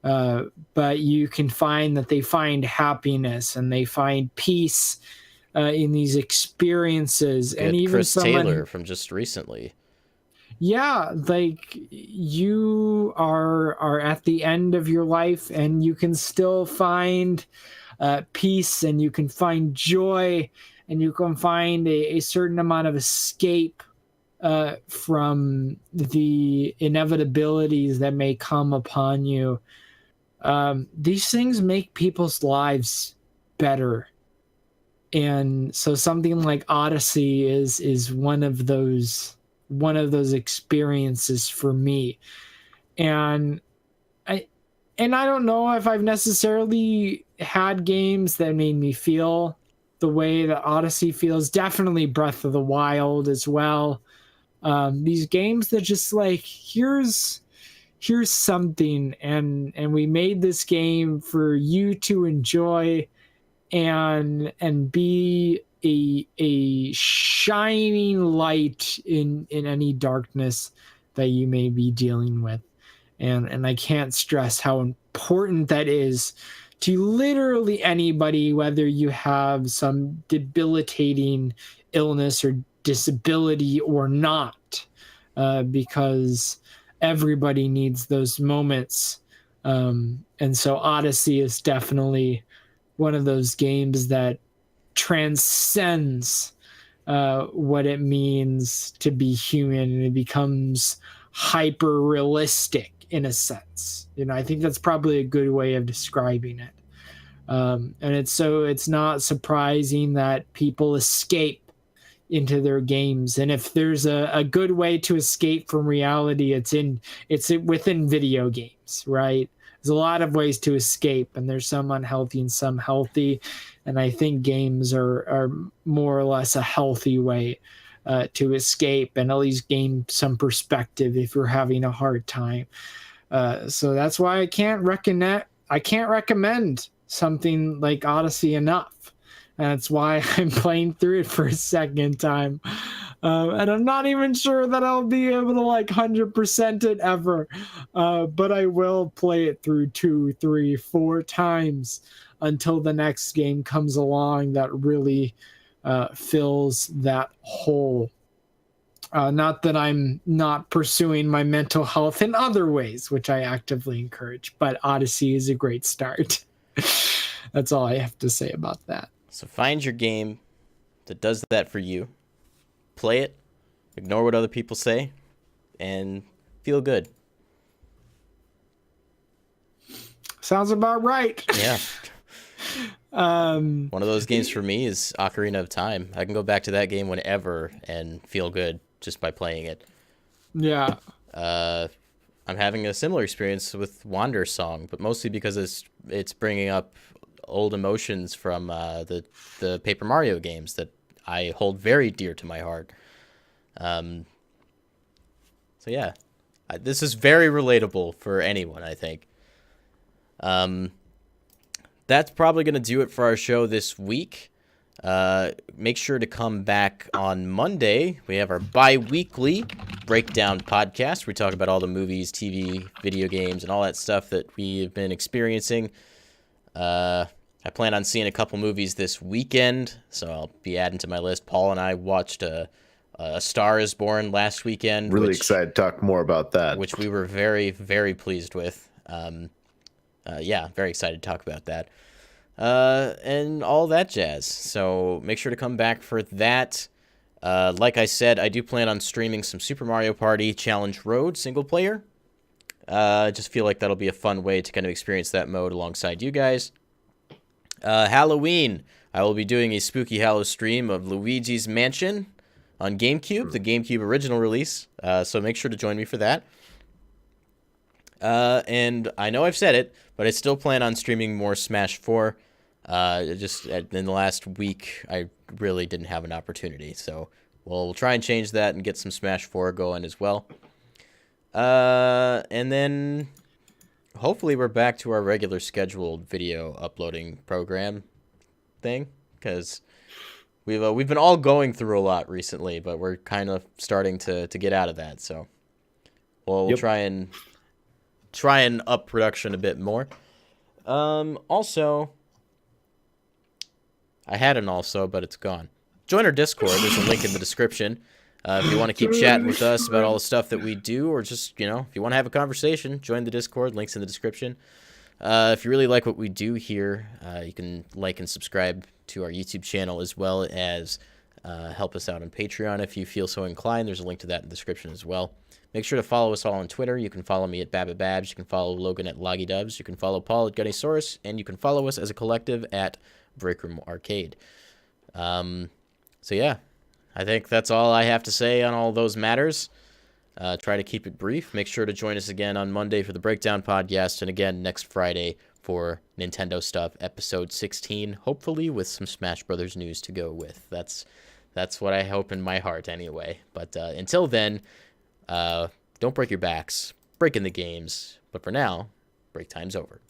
But you can find that they find happiness and they find peace in these experiences. Look and at even Chris someone Taylor from just recently. yeah, like you are at the end of your life and you can still find peace, and you can find joy, and you can find a certain amount of escape from the inevitabilities that may come upon you. These things make people's lives better. And so something like Odyssey is one of those experiences for me. And I I don't know if I've necessarily had games that made me feel the way that Odyssey feels. Definitely Breath of the Wild as well. These games that just like, here's something, and we made this game for you to enjoy and be a shining light in any darkness that you may be dealing with. And I can't stress how important that is to literally anybody, whether you have some debilitating illness or disability or not, because everybody needs those moments. And so Odyssey is definitely one of those games that transcends what it means to be human, and it becomes hyper realistic in a sense. I think that's probably a good way of describing it. And it's not surprising that people escape into their games. And if there's a good way to escape from reality, it's within video games, right? There's a lot of ways to escape, and there's some unhealthy and some healthy. And I think games are more or less a healthy way to escape and at least gain some perspective if you're having a hard time. So that's why I can't recommend something like Odyssey enough. And that's why I'm playing through it for a second time. And I'm not even sure that I'll be able to 100% it ever. But I will play it through 2, 3, 4 times until the next game comes along that really fills that hole. Not that I'm not pursuing my mental health in other ways, which I actively encourage, but Odyssey is a great start. That's all I have to say about that. So find your game that does that for you. Play it, ignore what other people say, and feel good. Sounds about right. Yeah. One of those games for me is Ocarina of Time. I can go back to that game whenever and feel good just by playing it. Yeah. I'm having a similar experience with Wander Song, but mostly because it's bringing up old emotions from the Paper Mario games that I hold very dear to my heart. So yeah, this is very relatable for anyone, I think. That's probably going to do it for our show this week. Make sure to come back on Monday. We have our bi-weekly breakdown podcast. We talk about all the movies, TV, video games, and all that stuff that we have been experiencing. I plan on seeing a couple movies this weekend, so I'll be adding to my list. Paul and I watched A Star is Born last weekend. Really excited to talk more about that. Which we were very, very pleased with. Yeah, very excited to talk about that. And all that jazz. So make sure to come back for that. Like I said, I do plan on streaming some Super Mario Party Challenge Road single player. I just feel like that'll be a fun way to kind of experience that mode alongside you guys. Halloween, I will be doing a Spooky Hallow stream of Luigi's Mansion on GameCube, the GameCube original release. So make sure to join me for that. And I know I've said it, but I still plan on streaming more Smash 4. Just in the last week, I really didn't have an opportunity. So we'll try and change that and get some Smash 4 going as well. And then hopefully we're back to our regular scheduled video uploading program thing, because We've been all going through a lot recently, but we're kind of starting to get out of that. So we'll Yep. try and up production a bit more. Also, I had an also, but it's gone. Join our Discord. There's a link in the description. If you want to keep chatting with us about all the stuff that we do, or just, if you want to have a conversation, join the Discord. Link's in the description. If you really like what we do here, you can like and subscribe to our YouTube channel, as well as help us out on Patreon if you feel so inclined. There's a link to that in the description as well. Make sure to follow us all on Twitter. You can follow me at BabbaBabs. You can follow Logan at LoggyDubs. You can follow Paul at Gunnysaurus. And you can follow us as a collective at Breakroom Arcade. So yeah, I think that's all I have to say on all those matters. Try to keep it brief. Make sure to join us again on Monday for the Breakdown podcast, and again next Friday for Nintendo Stuff, episode 16, hopefully with some Smash Brothers news to go with. That's what I hope in my heart anyway. But until then, don't break your backs, break in the games. But for now, break time's over.